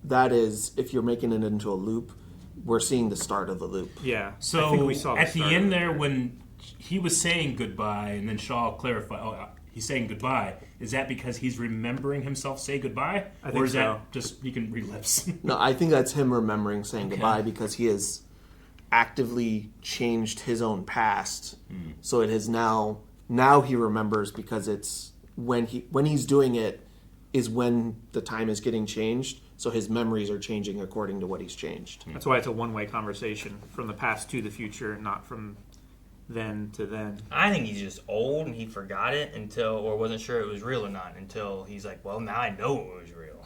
that is, if you're making it into a loop, we're seeing the start of the loop. Yeah. So I think we saw at the end there, when he was saying goodbye, and then Shaw clarified, he's saying goodbye. Is that because he's remembering himself say goodbye? I think or is so. that just he can read lips? No, I think that's him remembering saying goodbye because he has actively changed his own past. So it is now he remembers because it's when he's doing it is when the time is getting changed. So his memories are changing according to what he's changed. That's why it's a one-way conversation from the past to the future, not from then to then. I think he's just old and he forgot it or wasn't sure it was real or not until he's like, well, now I know it was real.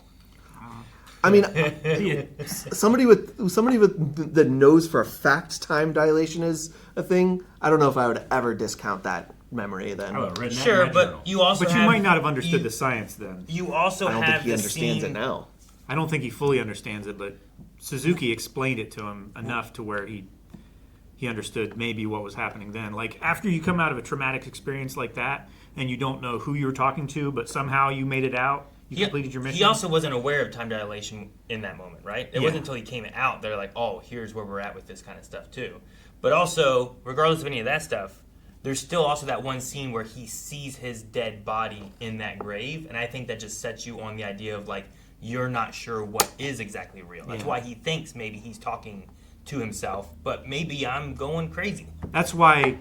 I mean, somebody with that knows for a fact time dilation is a thing. I don't know if I would ever discount that memory. Then sure, but you also you might not have understood the science then. You also I don't have think he understands it now. I don't think he fully understands it, but Suzuki explained it to him enough to where he understood maybe what was happening then. Like after you come out of a traumatic experience like that and you don't know who you were talking to, but somehow you made it out. You completed your mission. He also wasn't aware of time dilation in that moment, right? It wasn't until he came out, they're like, oh, here's where we're at with this kind of stuff too. But also, regardless of any of that stuff, there's still also that one scene where he sees his dead body in that grave, and I think that just sets you on the idea of like, you're not sure what is exactly real. That's why he thinks maybe he's talking to himself, but maybe I'm going crazy. That's why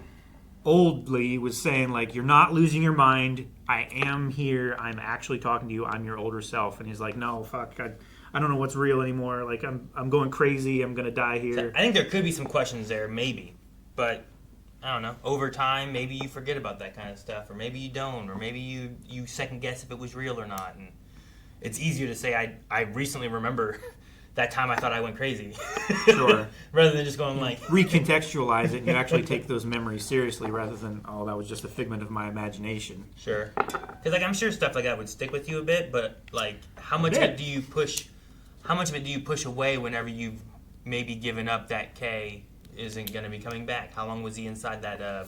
old Lee was saying, like, you're not losing your mind. I am here. I'm actually talking to you. I'm your older self. And he's like, no, fuck. I don't know what's real anymore. Like, I'm going crazy. I'm going to die here. So I think there could be some questions there, maybe. But, I don't know. Over time, maybe you forget about that kind of stuff. Or maybe you don't. Or maybe you second guess if it was real or not. And it's easier to say, I recently remember that time I thought I went crazy. Sure. Rather than just going like... recontextualize it and you actually take those memories seriously rather than, oh, that was just a figment of my imagination. Sure. Because like, I'm sure stuff like that would stick with you a bit, but like how much of it do you push away whenever you've maybe given up that K isn't going to be coming back? How long was he inside that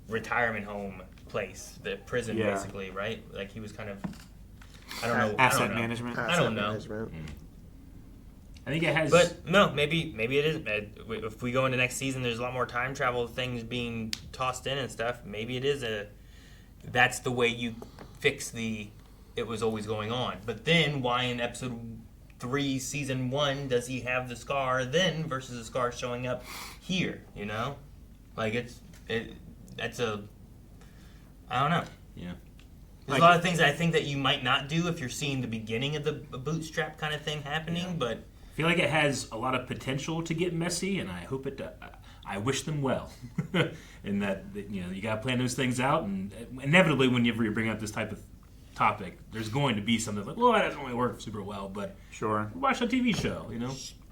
retirement home place, the prison basically, right? Like he was kind of... I don't know. Asset management. I don't know. I think it has, but no, maybe it is. If we go into next season, there's a lot more time travel things being tossed in and stuff. Maybe it is that's the way you fix it was always going on. But then why in episode 3, season 1, does he have the scar then versus the scar showing up here? You know, like that's a I don't know. Yeah. There's a lot of things I think that you might not do if you're seeing the beginning of the bootstrap kind of thing happening, but I feel like it has a lot of potential to get messy, and I hope it does. I wish them well. And that, you got to plan those things out, and inevitably whenever you bring up this type of topic, there's going to be something like, well, that doesn't really work super well, but sure, watch a TV show,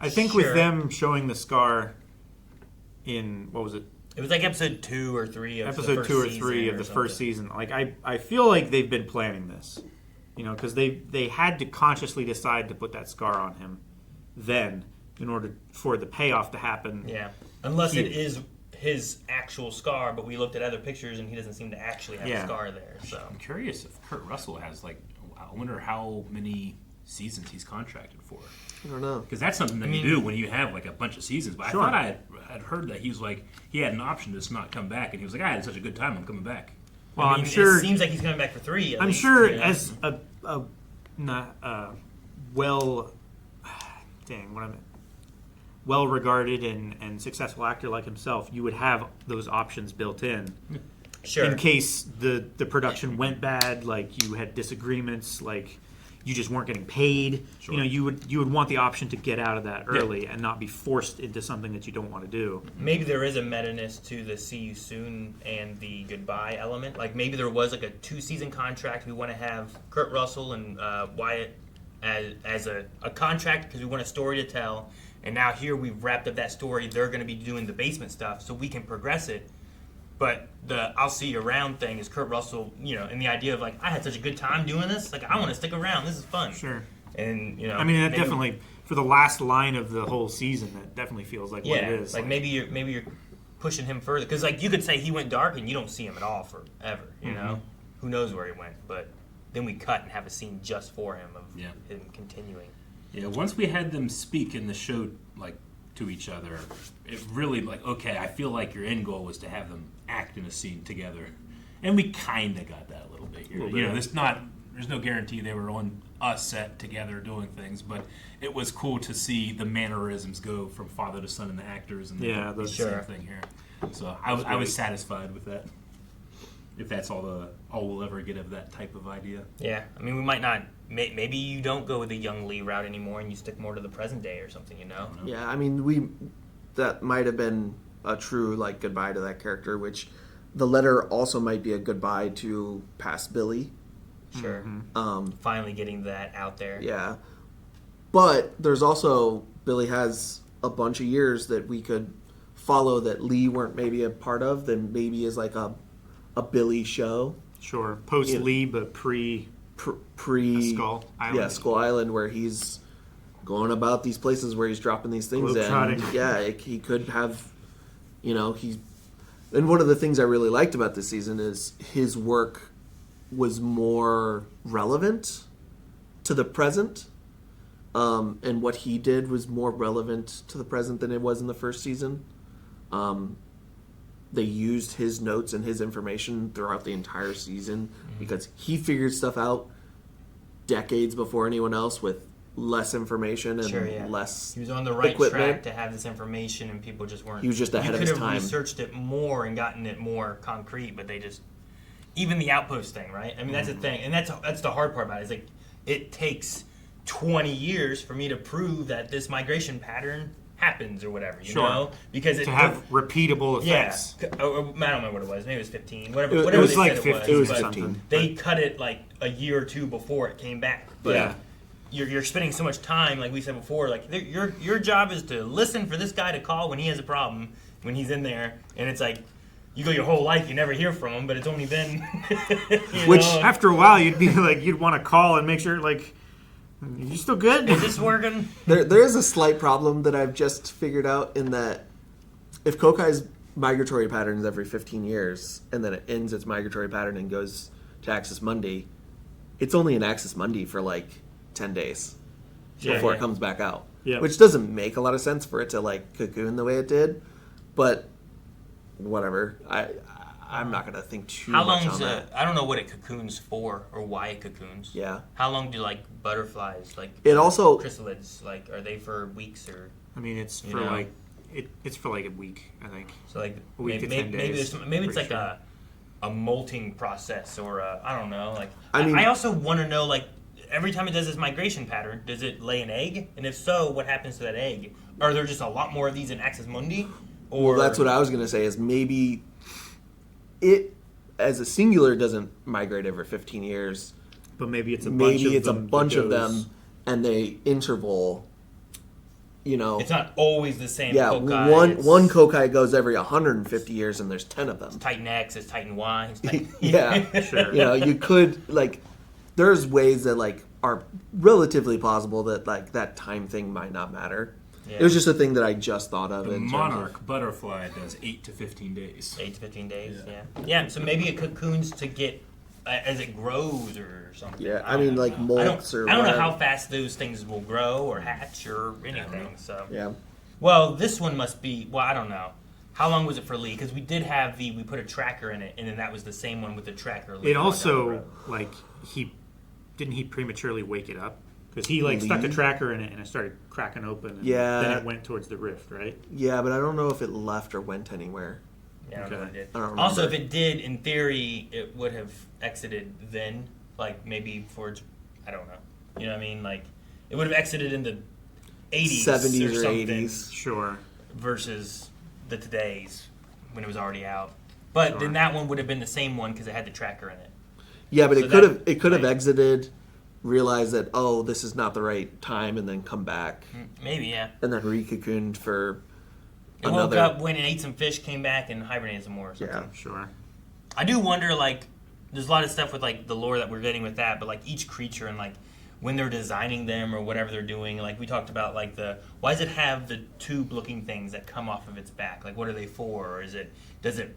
I think with them showing the scar in, what was it? It was like episode 2 or 3 of episode 2 or 3 of the first season. Like I feel like they've been planning this, because they had to consciously decide to put that scar on him then in order for the payoff to happen. Yeah, unless it is his actual scar, but we looked at other pictures and he doesn't seem to actually have a scar there. So I'm curious if Kurt Russell has I wonder how many seasons he's contracted for. I don't know, because that's something that you do when you have a bunch of seasons. But sure. I thought I had heard that he was he had an option to just not come back, and he was like, I had such a good time, I'm coming back. Well, I'm sure it seems like he's coming back for 3. I'm sure as a well-regarded and successful actor like himself, you would have those options built in. Sure. In case the production went bad, like you had disagreements, like you just weren't getting paid. Sure. You would want the option to get out of that early and not be forced into something that you don't want to do. Maybe there is a meta-ness to the see you soon and the goodbye element. Like maybe there was a 2-season contract. We want to have Kurt Russell and Wyatt as a contract because we want a story to tell. And now here we've wrapped up that story. They're going to be doing the basement stuff so we can progress it. But the I'll see you around thing is Kurt Russell, and the idea of I had such a good time doing this. I want to stick around. This is fun. Sure. And I mean, that definitely for the last line of the whole season, that definitely feels like what it is. Maybe you're pushing him further because you could say he went dark and you don't see him at all forever. You know, who knows where he went? But then we cut and have a scene just for him of him continuing. Yeah. Once we had them speak in the show, to each other, it really like, okay, I feel like your end goal was to have them act in a scene together, and we kind of got that a little bit here. You know, there's no guarantee they were on a set together doing things, but it was cool to see the mannerisms go from father to son in the actors, and the same thing here. So I was satisfied with that. If that's all we'll ever get of that type of idea. Yeah, I mean, we might not. Maybe you don't go with the young Lee route anymore, and you stick more to the present day or something. You know? Yeah, I mean, that might have been a true like goodbye to that character, which the letter also might be a goodbye to past Billy. Sure. Finally getting that out there. Yeah, but there's also Billy has a bunch of years that we could follow that Lee weren't maybe a part of. Then maybe is like a Billy show. Sure. Post Lee, but pre Skull Island. Yeah, Skull Island, where he's going about these places where he's dropping these things in. Yeah, he could have, you know, and one of the things I really liked about this season is his work was more relevant to the present, and what he did was more relevant to the present than it was in the first season. They used his notes and his information throughout the entire season because he figured stuff out decades before anyone else with less information and less He was on the right equipment. track to have this information, and people just weren't. He was just ahead of his time. You could have researched it more and gotten it more concrete, but they just... Even the outpost thing, right? I mean, that's the thing. And that's the hard part about it. Is like, it takes 20 years for me to prove that this migration pattern happens or whatever, you know? Because to have repeatable effects. Yeah. I don't know what it was. Maybe it was 15. Whatever it was they like said 15. it was. 15. They cut it like a year or two before it came back. But you're spending so much time, like we said before, like your job is to listen for this guy to call when he has a problem, when he's in there, and it's like, you go your whole life, you never hear from him, but it's only been... Which, after a while, you'd be like, you'd want to call and make sure, like, are you still good? Is this working? There is a slight problem that I've just figured out in that if Co-Cai's migratory pattern is every 15 years, and then it ends its migratory pattern and goes to Axis Mundi, it's only in Axis Mundi for, like, 10 days before it comes back out. Yeah. Which doesn't make a lot of sense for it to, like, cocoon the way it did, but... whatever. I'm not gonna think too much on that. I don't know what it cocoons for or why it cocoons. Yeah. How long do like butterflies It also chrysalids like are they for weeks or? I mean, it's for like it's for like a week, I think. So like a week to 10 days. Maybe it's like a molting process or I don't know. Like I also want to know like every time it does this migration pattern, does it lay an egg? And if so, what happens to that egg? Are there just a lot more of these in Axis Mundi? Or well, that's what I was going to say is maybe it, as a singular, doesn't migrate every 15 years. But maybe it's a bunch of them and they interval, you know. It's not always the same Co-Cai. One Co-Cai goes every 150 years and there's 10 of them. It's Titan X, it's Titan Y. It's Titan... yeah, sure. You know, you could, like, there's ways that, like, are relatively plausible that, like, that time thing might not matter. Yeah. It was just a thing that I just thought of. The Monarch butterfly does 8 to 15 days. 8 to 15 days, yeah. So maybe it cocoons to get as it grows or something. Yeah, I mean, like molts or I don't know how fast those things will grow or hatch or anything. So yeah. Well, this one must be. Well, I don't know. How long was it for Lee? Because we did have we put a tracker in it, and then that was the same one with the tracker. It also like he prematurely wake it up. Because he like stuck a tracker in it and it started cracking open. And then it went towards the rift, right? Yeah, but I don't know if it left or went anywhere. Yeah, I don't know if it did. I don't remember. Also, if it did, in theory, it would have exited then. Like maybe for, I don't know. You know what I mean? Like it would have exited in the 80s, 70s or something, 80s, sure. Versus the today's when it was already out. But then that one would have been the same one because it had the tracker in it. Yeah, but it could have exited. Realize that this is not the right time, and then come back. Maybe, yeah. And then re-cocooned for it woke up, went and ate some fish, came back, and hibernated some more. Or something. Yeah, sure. I do wonder, like, there's a lot of stuff with like the lore that we're getting with that, but like each creature and like when they're designing them or whatever they're doing, like we talked about, like why does it have the tube-looking things that come off of its back? Like, what are they for? Or does it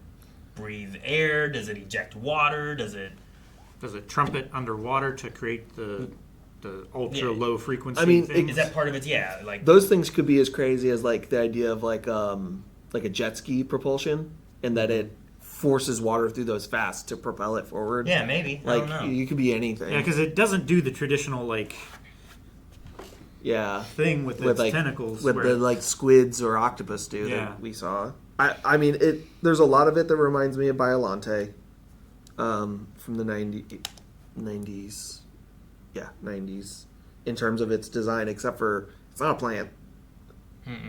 breathe air? Does it eject water? Does it trumpet underwater to create the the ultra low frequency. I mean, things. Is that part of it? Yeah, like those things could be as crazy as like the idea of like a jet ski propulsion, and that it forces water through those fast to propel it forward. Yeah, maybe. I Like don't know. you could be anything. Yeah, because it doesn't do the traditional like thing with its like, tentacles. with where, the like squids or octopus do Yeah. that we saw. I mean, there's a lot of it that reminds me of Biollante, from the 90s. Yeah, 90s. In terms of its design, except for it's not a plant.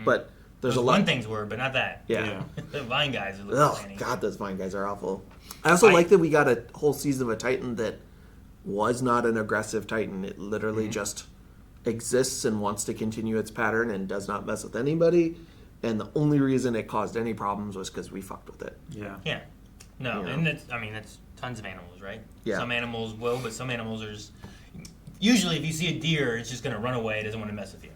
But there's Those a lot. one things were, but not that. Yeah. The Vine guys are Oh looking God, those Vine guys are awful. I also like that we got a whole season of a Titan that was not an aggressive Titan. It literally just exists and wants to continue its pattern and does not mess with anybody. And the only reason it caused any problems was because we fucked with it. Yeah. Yeah. No, You know? and that's tons of animals, right? Yeah. Some animals will, but some animals are just... Usually, if you see a deer, it's just going to run away. It doesn't want to mess with you.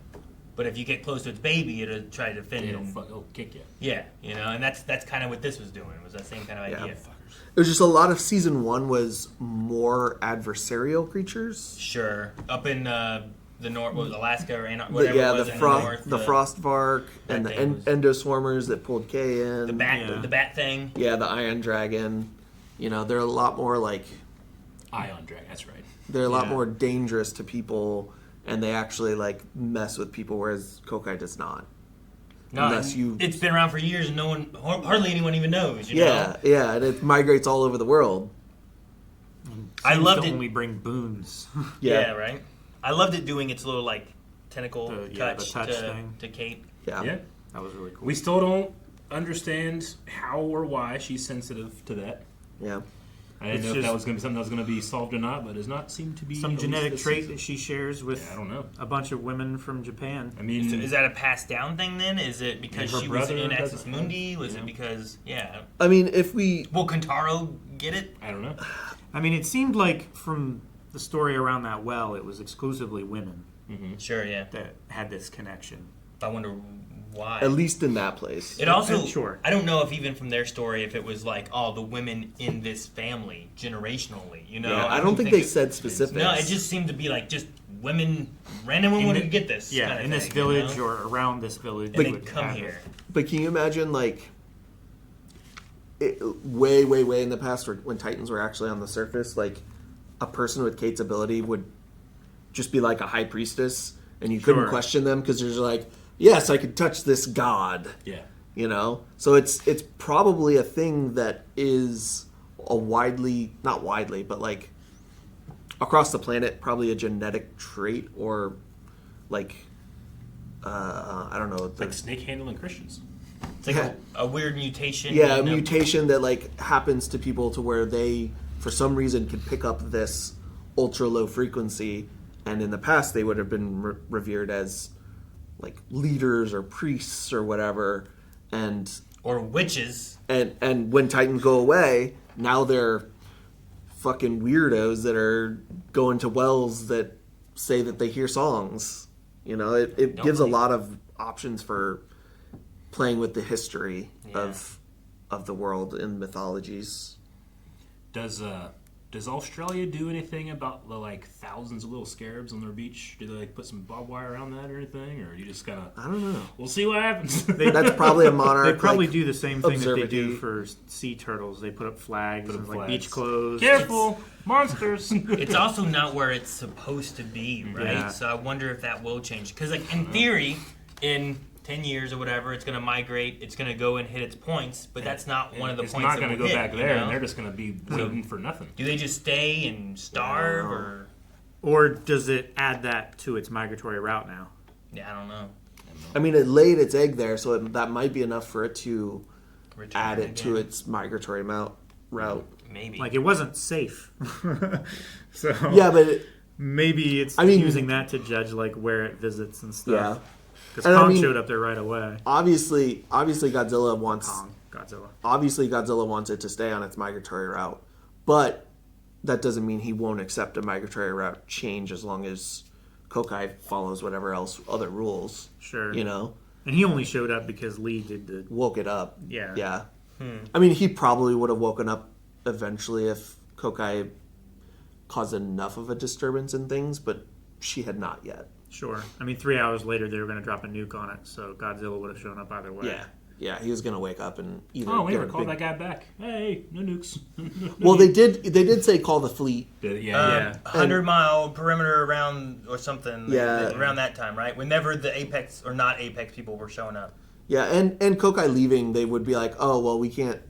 But if you get close to its baby, it'll try to defend it. It'll kick you. Yeah, and that's kind of what this was doing. Was that same kind of idea? It was just a lot of season one was more adversarial creatures. Sure. Up in the north, what was it, Alaska or whatever it was the in the north. the Frostvark and the endoswarmers that pulled K in. The bat thing. Yeah, the Iron Dragon. They're a lot more like... Ion Dragon, that's right. They're a lot more dangerous to people, and they actually like mess with people, whereas Co-Cai does not. No, it's been around for years, and no one, hardly anyone even knows. You know? Yeah, and it migrates all over the world. I loved it. Only bring boons. Yeah, right. I loved it doing its little like tentacle touch thing to Kate. Yeah, that was really cool. We still don't understand how or why she's sensitive to that. Yeah. I didn't know if that was going to be something that was going to be solved or not, but it does not seem to be some genetic trait that she shares with I don't know. a bunch of women from Japan. I mean, is that a passed down thing then? Is it because her she was brother in has Axis it? Mundi? Was it because I mean, if we... Will Kentaro get it? I don't know. I mean, it seemed like from the story around that well, it was exclusively women. Sure, yeah. That had this connection. I wonder why. At least in that place. It also, sure. I don't know if even from their story, if it was like, the women in this family, generationally, Yeah, I don't think they said specifics. No, it just seemed to be like just women, random women would get this. Yeah, kind of in this thing, village or around this village. And they come here. But can you imagine, like, way, way, way in the past when Titans were actually on the surface, like, a person with Kate's ability would just be like a high priestess, and you couldn't question them because there's like, yes, I could touch this god. Yeah. So it's probably a thing that is a not widely, but like across the planet, probably a genetic trait or like, I don't know. Like snake handling Christians. It's like a weird mutation. Yeah, a mutation that like happens to people to where they, for some reason, can pick up this ultra low frequency, and in the past they would have been revered as like leaders or priests or whatever, or witches. And when Titans go away, now they're fucking weirdos that are going to wells that say that they hear songs. It gives a lot of options for playing with the history of the world and mythologies. Does Australia do anything about the like thousands of little scarabs on their beach? Do they like put some barbed wire around that or anything, or you just kind of? I don't know. We'll see what happens. That's probably a Monarch. They probably like, do the same thing that they do observatory. for sea turtles. They put up flags, and like flags. beach clothes. Careful, monsters. It's also not where it's supposed to be, right? Yeah. So I wonder if that will change. Because, like, in theory, in 10 years or whatever, it's going to migrate, it's going to go and hit its points, but that's not one of the it's points not that going to will go hit, back there, you know? and they're just going to be waiting for nothing. Do they just stay and starve, or does it add that to its migratory route now? Yeah, I don't know. I mean, it laid its egg there, so that might be enough for it to Return add it again. to its migratory route. Maybe. Like, it wasn't safe. So Yeah, but maybe it's I mean, using that to judge like where it visits and stuff. Yeah. Because Kong showed up there right away. Obviously, Godzilla wants Godzilla. Obviously, Godzilla wants it to stay on its migratory route, but that doesn't mean he won't accept a migratory route change as long as Co-Cai follows whatever other rules. Sure. And he only showed up because Lee woke it up. Yeah. Yeah. I mean, he probably would have woken up eventually if Co-Cai caused enough of a disturbance in things, but she had not yet. Sure. I mean, 3 hours later, they were going to drop a nuke on it, so Godzilla would have shown up either way. Yeah. Yeah, he was going to wake up and either. Oh, we get never a called big- that guy back. Hey, no nukes. Well, they did say call the fleet. Yeah. 100-mile perimeter around or something. Yeah. Around that time, right? Whenever the Apex or not Apex people were showing up. Yeah, and Co-Cai leaving, they would be like, oh, well, we can't.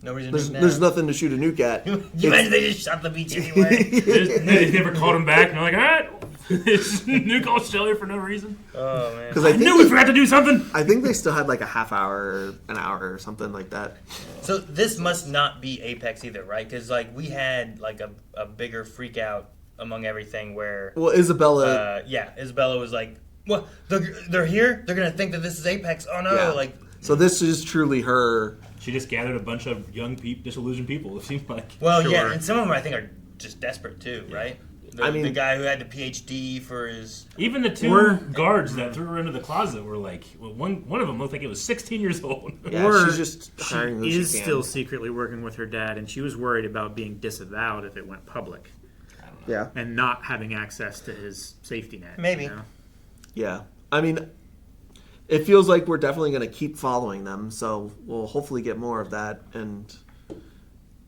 No reason. There's nothing to shoot a nuke at. You imagine they just shot the beach anyway. They never called him back. And they're like, all right, nuke Australia for no reason. Oh man! Because I knew we forgot to do something. I think they still had like a half hour, or an hour, or something like that. So this must not be Apex either, right? Because like we had like a bigger freak out among everything where. Well, Isabella. Isabella was like, "Well, they're here. They're gonna think that this is Apex. Oh no!" Yeah. Like. So this is truly her. She just gathered a bunch of young, disillusioned people. It seemed like. Well, yeah, and some of them I think are just desperate too, right? I mean, the guy who had the PhD for his even the two guards that threw her into the closet were like, well, one of them looked like it was 16 years old. Yeah, or she's just hiring who she she is can. still secretly working with her dad, and she was worried about being disavowed if it went public. Yeah, and not having access to his safety net. Maybe. You know? Yeah, I mean, it feels like we're definitely going to keep following them, so we'll hopefully get more of that. And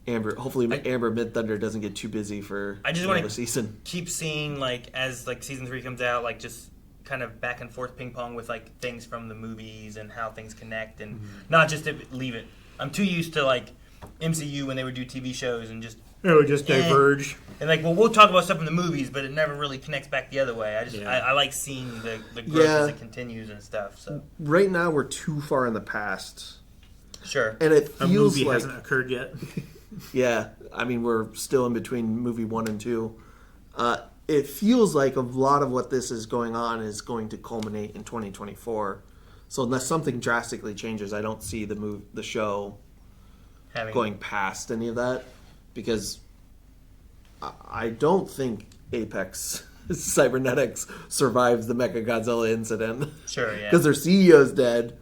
Amber Mid Thunder doesn't get too busy for I just another want to season. keep seeing like as like season 3 comes out, like just kind of back and forth ping pong with like things from the movies and how things connect, and not just to leave it. I'm too used to like MCU when they would do TV shows and just it would just diverge. And like, well, we'll talk about stuff in the movies, but it never really connects back the other way. I like seeing the growth as it continues and stuff. So Right now, we're too far in the past. Sure. And it A feels movie like hasn't occurred yet. Yeah, I mean, we're still in between movie 1 and 2. It feels like a lot of what this is going on is going to culminate in 2024. So unless something drastically changes, I don't see the show going past any of that, because I don't think Apex Cybernetics survives the Mechagodzilla incident. Sure, yeah. Because their CEO's dead.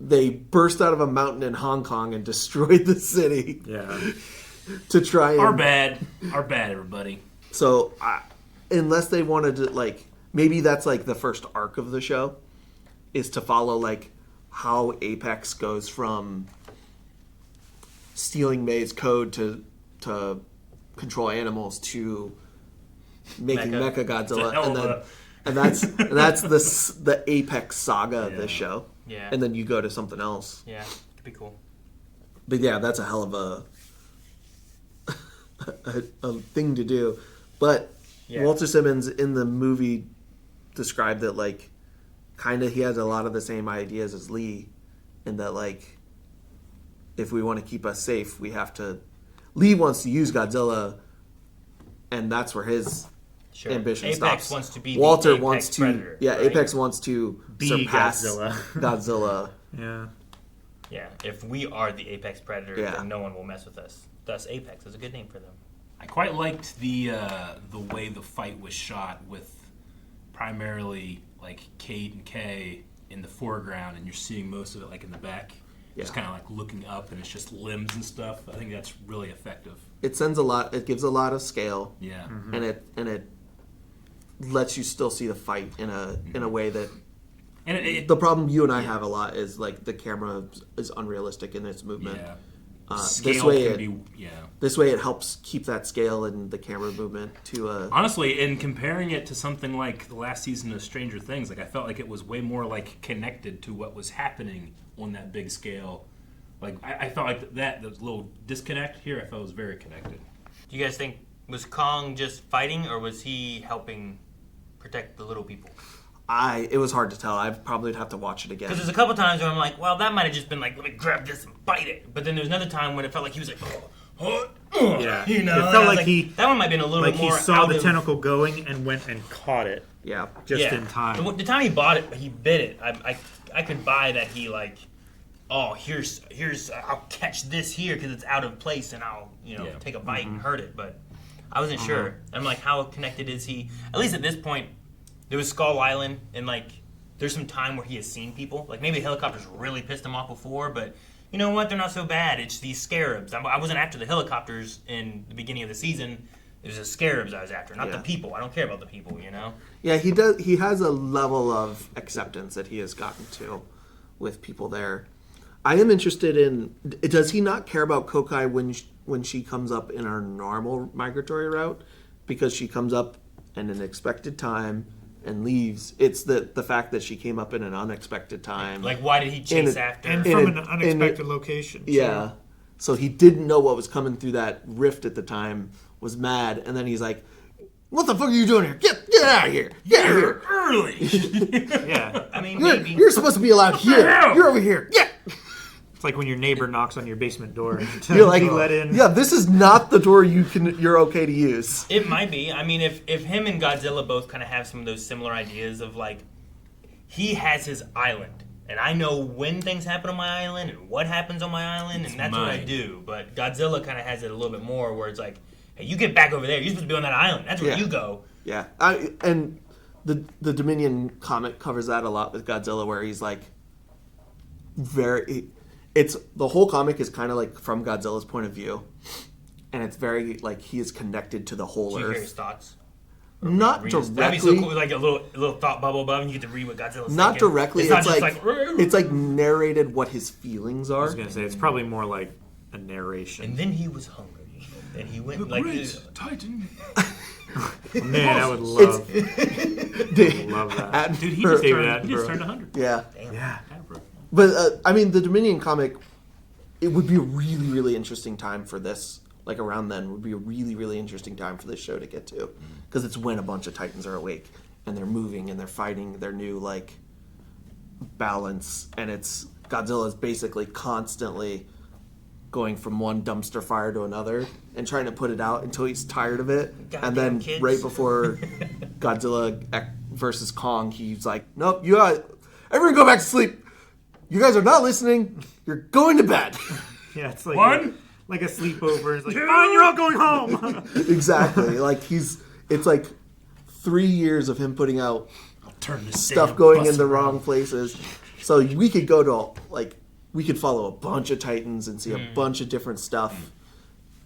They burst out of a mountain in Hong Kong and destroyed the city. Yeah. To try and... Our bad, everybody. So, unless they wanted to, like... Maybe that's, like, the first arc of the show, is to follow, like, how Apex goes from stealing May's code to control animals to making Mechagodzilla. And that's the Apex saga of this show. Yeah. And then you go to something else. Yeah, could be cool. But yeah, that's a hell of a thing to do. But Walter Simmons in the movie described that, like, kind of he has a lot of the same ideas as Lee, and that, like, if we want to keep us safe, we have to... Lee wants to use Godzilla, and that's where his ambition Apex stops. wants to be Walter the Apex wants to... predator, yeah, right? Apex wants to Be surpass Godzilla. Godzilla. Yeah. Yeah, if we are the Apex Predator, Yeah. then no one will mess with us. Thus, Apex is a good name for them. I quite liked the way the fight was shot, with primarily like Cate and Kay in the foreground, and you're seeing most of it like in the back, just kind of like looking up, and it's just limbs and stuff. I think that's really effective. It sends a lot. It gives a lot of scale. Yeah. And it lets you still see the fight in a way that. And the problem you and I have a lot is, like, the camera is unrealistic in its movement. Yeah. This way it helps keep that scale and the camera movement to honestly, in comparing it to something like the last season of Stranger Things, like, I felt like it was way more like connected to what was happening on that big scale. Like, I felt like that little disconnect here, I felt was very connected. Do you guys think, was Kong just fighting, or was he helping protect the little people? It was hard to tell. I probably would have to watch it again. Because there's a couple times where I'm like, well, that might have just been like, let me grab this and bite it. But then there's another time when it felt like he was like, Yeah. you know, It felt like that one might have been a little like bit more he saw out the of... tentacle going and went and caught it. Yeah. Just in time. The time he bought it, he bit it. I could buy that he like, oh, here's I'll catch this here because it's out of place and I'll take a bite and hurt it. But I wasn't sure. I'm like, how connected is he? At least at this point, there was Skull Island, and like, there's some time where he has seen people. Like, maybe helicopters really pissed him off before, but you know what? They're not so bad. It's these scarabs. I wasn't after the helicopters in the beginning of the season. It was the scarabs I was after, not Yeah. the people. I don't care about the people, you know? Yeah, he does. He has a level of acceptance that he has gotten to with people there. I am interested in. Does he not care about Co-Cai when she comes up in our normal migratory route? Because she comes up in an expected time and leaves. It's the fact that she came up in an unexpected time. Like, why did he chase after her? And from an unexpected location. Yeah. So he didn't know what was coming through that rift at the time, was mad, and then he's like, what the fuck are you doing here? Get out of here! Get out of here! Early! Yeah. I mean, You're supposed to be allowed here! You're over here! Yeah! It's like when your neighbor knocks on your basement door to You're like, be let in. yeah, this is not the door you're okay to use. It might be. I mean, if him and Godzilla both kind of have some of those similar ideas of, like, he has his island. And I know when things happen on my island and what happens on my island, and that's what I do. But Godzilla kind of has it a little bit more where it's like, hey, you get back over there. You're supposed to be on that island. That's where you go. Yeah. And the Dominion comic covers that a lot with Godzilla, where he's like, it's the whole comic is kind of like from Godzilla's point of view. And it's very, like, he is connected to the whole Do you Earth. hear his thoughts? Not That'd be directly. so cool, like a little thought bubble above, and you get to read what Godzilla's Not thinking. directly. It's not It's just like it's like narrated what his feelings are. I was going to say, it's probably more like a narration. And then he was hungry. And he went like this. Titan. Man, I would love that. Dude, he just turned 100. Yeah. Damn. Yeah. But, I mean, the Dominion comic, it would be a really, really interesting time for this. Like, around then would be a really, really interesting time for this show to get to. Because it's when a bunch of Titans are awake. And they're moving and they're fighting their new, like, balance. And it's Godzilla's basically constantly going from one dumpster fire to another and trying to put it out until he's tired of it. And then kids. right before Godzilla versus Kong, he's like, nope, everyone go back to sleep. You guys are not listening. You're going to bed. Yeah, it's like One. A sleepover. It's like, fine, you're all going home. Exactly. Like it's like 3 years of him putting out this stuff damn going bus in the around. wrong places. So we could go to we could follow a bunch of Titans and see a bunch of different stuff,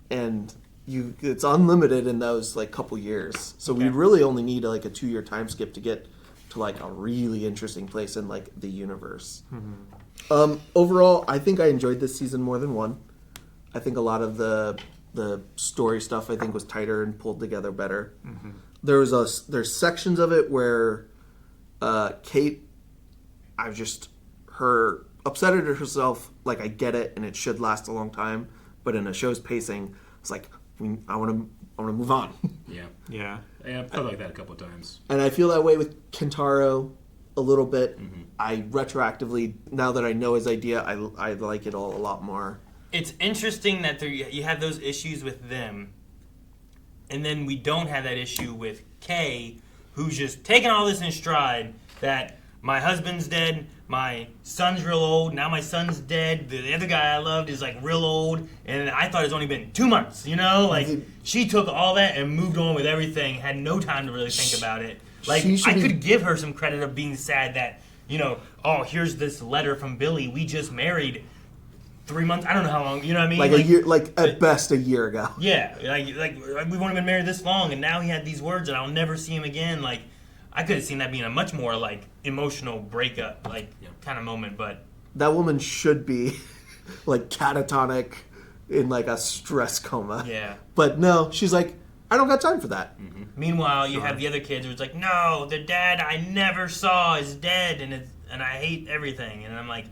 and it's unlimited in those like couple years. So we really only need like a 2-year time skip to get to like a really interesting place in like the universe. Overall, I think I enjoyed this season more than one. I think a lot of the story stuff I think was tighter and pulled together better. There's sections of it where Cate, her upset at herself. Like, I get it, and it should last a long time, but in a show's pacing, it's like I want to move on. Yeah, I felt like that a couple of times. And I feel that way with Kentaro a little bit. I retroactively, now that I know his idea, I like it all a lot more. It's interesting that you have those issues with them, and then we don't have that issue with Kay, who's just taking all this in stride, that my husband's dead, my son's real old, now my son's dead, the other guy I loved is like real old, and I thought it's only been 2 months, you know? Like, she took all that and moved on with everything, had no time to really think about it. Like, I could give her some credit of being sad that, you know, oh, here's this letter from Billy, we just married 3 months, I don't know how long, you know what I mean? Like a year, like at best a year ago. Yeah, like we've only been married this long, and now he had these words, and I'll never see him again. Like, I could have seen that being a much more like emotional breakup, like kind of moment. But that woman should be like catatonic in like a stress coma. Yeah. But no, she's like, I don't got time for that. Meanwhile, you have the other kids who's like, no, the dad I never saw is dead, and I hate everything. And I'm like,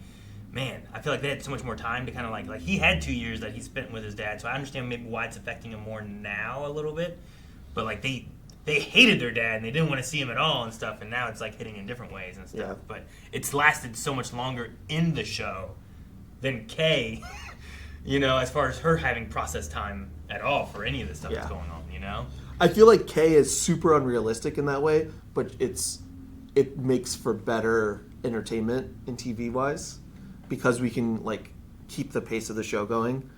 man, I feel like they had so much more time to kind of like he had 2 years that he spent with his dad, so I understand maybe why it's affecting him more now a little bit. But like they hated their dad and they didn't want to see him at all and stuff, and now it's like hitting in different ways and stuff. Yeah. But it's lasted so much longer in the show than Kay, you know, as far as her having process time at all for any of the stuff that's going on, you know? I feel like Kay is super unrealistic in that way, but it makes for better entertainment in TV wise, because we can like keep the pace of the show going,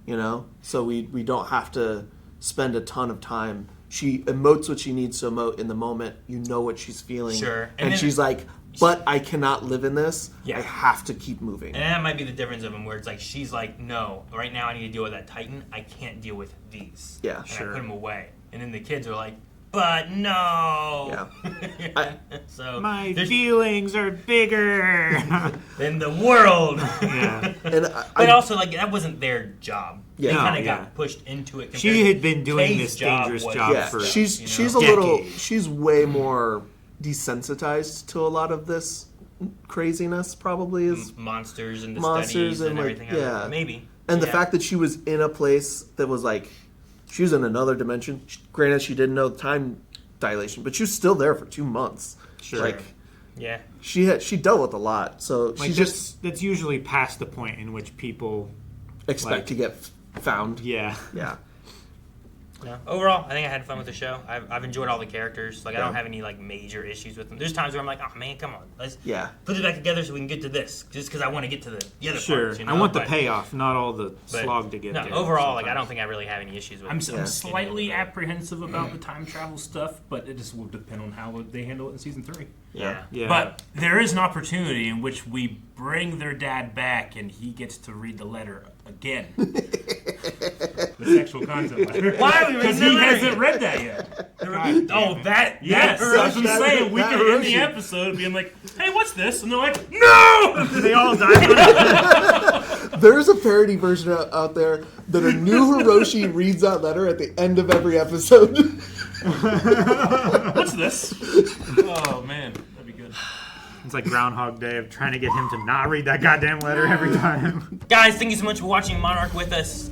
you know? So we don't have to spend a ton of time. She emotes what she needs to emote in the moment. You know what she's feeling. Sure. And she's like, but I cannot live in this. Yeah. I have to keep moving. And that might be the difference of them, where it's like, she's like, no, right now I need to deal with that Titan. I can't deal with these. Yeah, and sure. I put them away. And then the kids are like, but no. Yeah. So my feelings are bigger than the world. Yeah. But also, like, that wasn't their job. Yeah. They kind of No, got pushed into it. She had been doing Kay's this dangerous job for she's a little. She's way more desensitized to a lot of this craziness. Probably is monsters and the monsters studies and like, everything. Yeah, maybe. And the fact that she was in a place that was like, she was in another dimension. Granted, she didn't know the time dilation, but she was still there for 2 months. Sure. Like, yeah, she dealt with a lot. So like she's just that's usually past the point in which people expect to get found. Yeah. Yeah. No. Overall, I think I had fun with the show. I've enjoyed all the characters. Like, I Yeah. don't have any like major issues with them. There's times where I'm like, oh man, come on, let's Yeah. put it back together so we can get to this. Just because I want to get to the other Sure. parts. You know? I want the But- payoff, not all the but, slog to get no, there. overall, like, I don't think I really have any issues with I'm it. slightly apprehensive about the time travel stuff, but it just will depend on how they handle it in season 3. Yeah. But there is an opportunity in which we bring their dad back and he gets to read the letter again. The sexual content letter. Why are we reading Because the he letter hasn't read that yet. That? Yes, that that's what I'm saying. We that could end the Hiroshi. episode being like, hey, what's this? And they're like, no! They all die. There's a parody version out there that a new Hiroshi reads that letter at the end of every episode. What's this? Oh, man. That'd be good. It's like Groundhog Day of trying to get him to not read that goddamn letter every time. Guys, thank you so much for watching Monarch with us.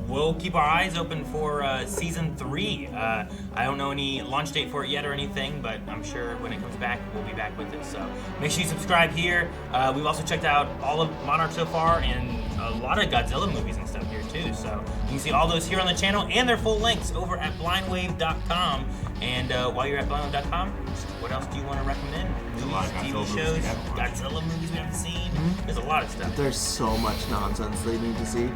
We'll keep our eyes open for season 3. I don't know any launch date for it yet or anything, but I'm sure when it comes back, we'll be back with it. So make sure you subscribe here. We've also checked out all of Monarch so far and a lot of Godzilla movies and stuff here too. So you can see all those here on the channel and their full links over at blindwave.com. And while you're at blindwave.com, what else do you want to recommend? Movies, TV shows, Godzilla movies we haven't seen. There's a lot of stuff. There's so much nonsense they need to see.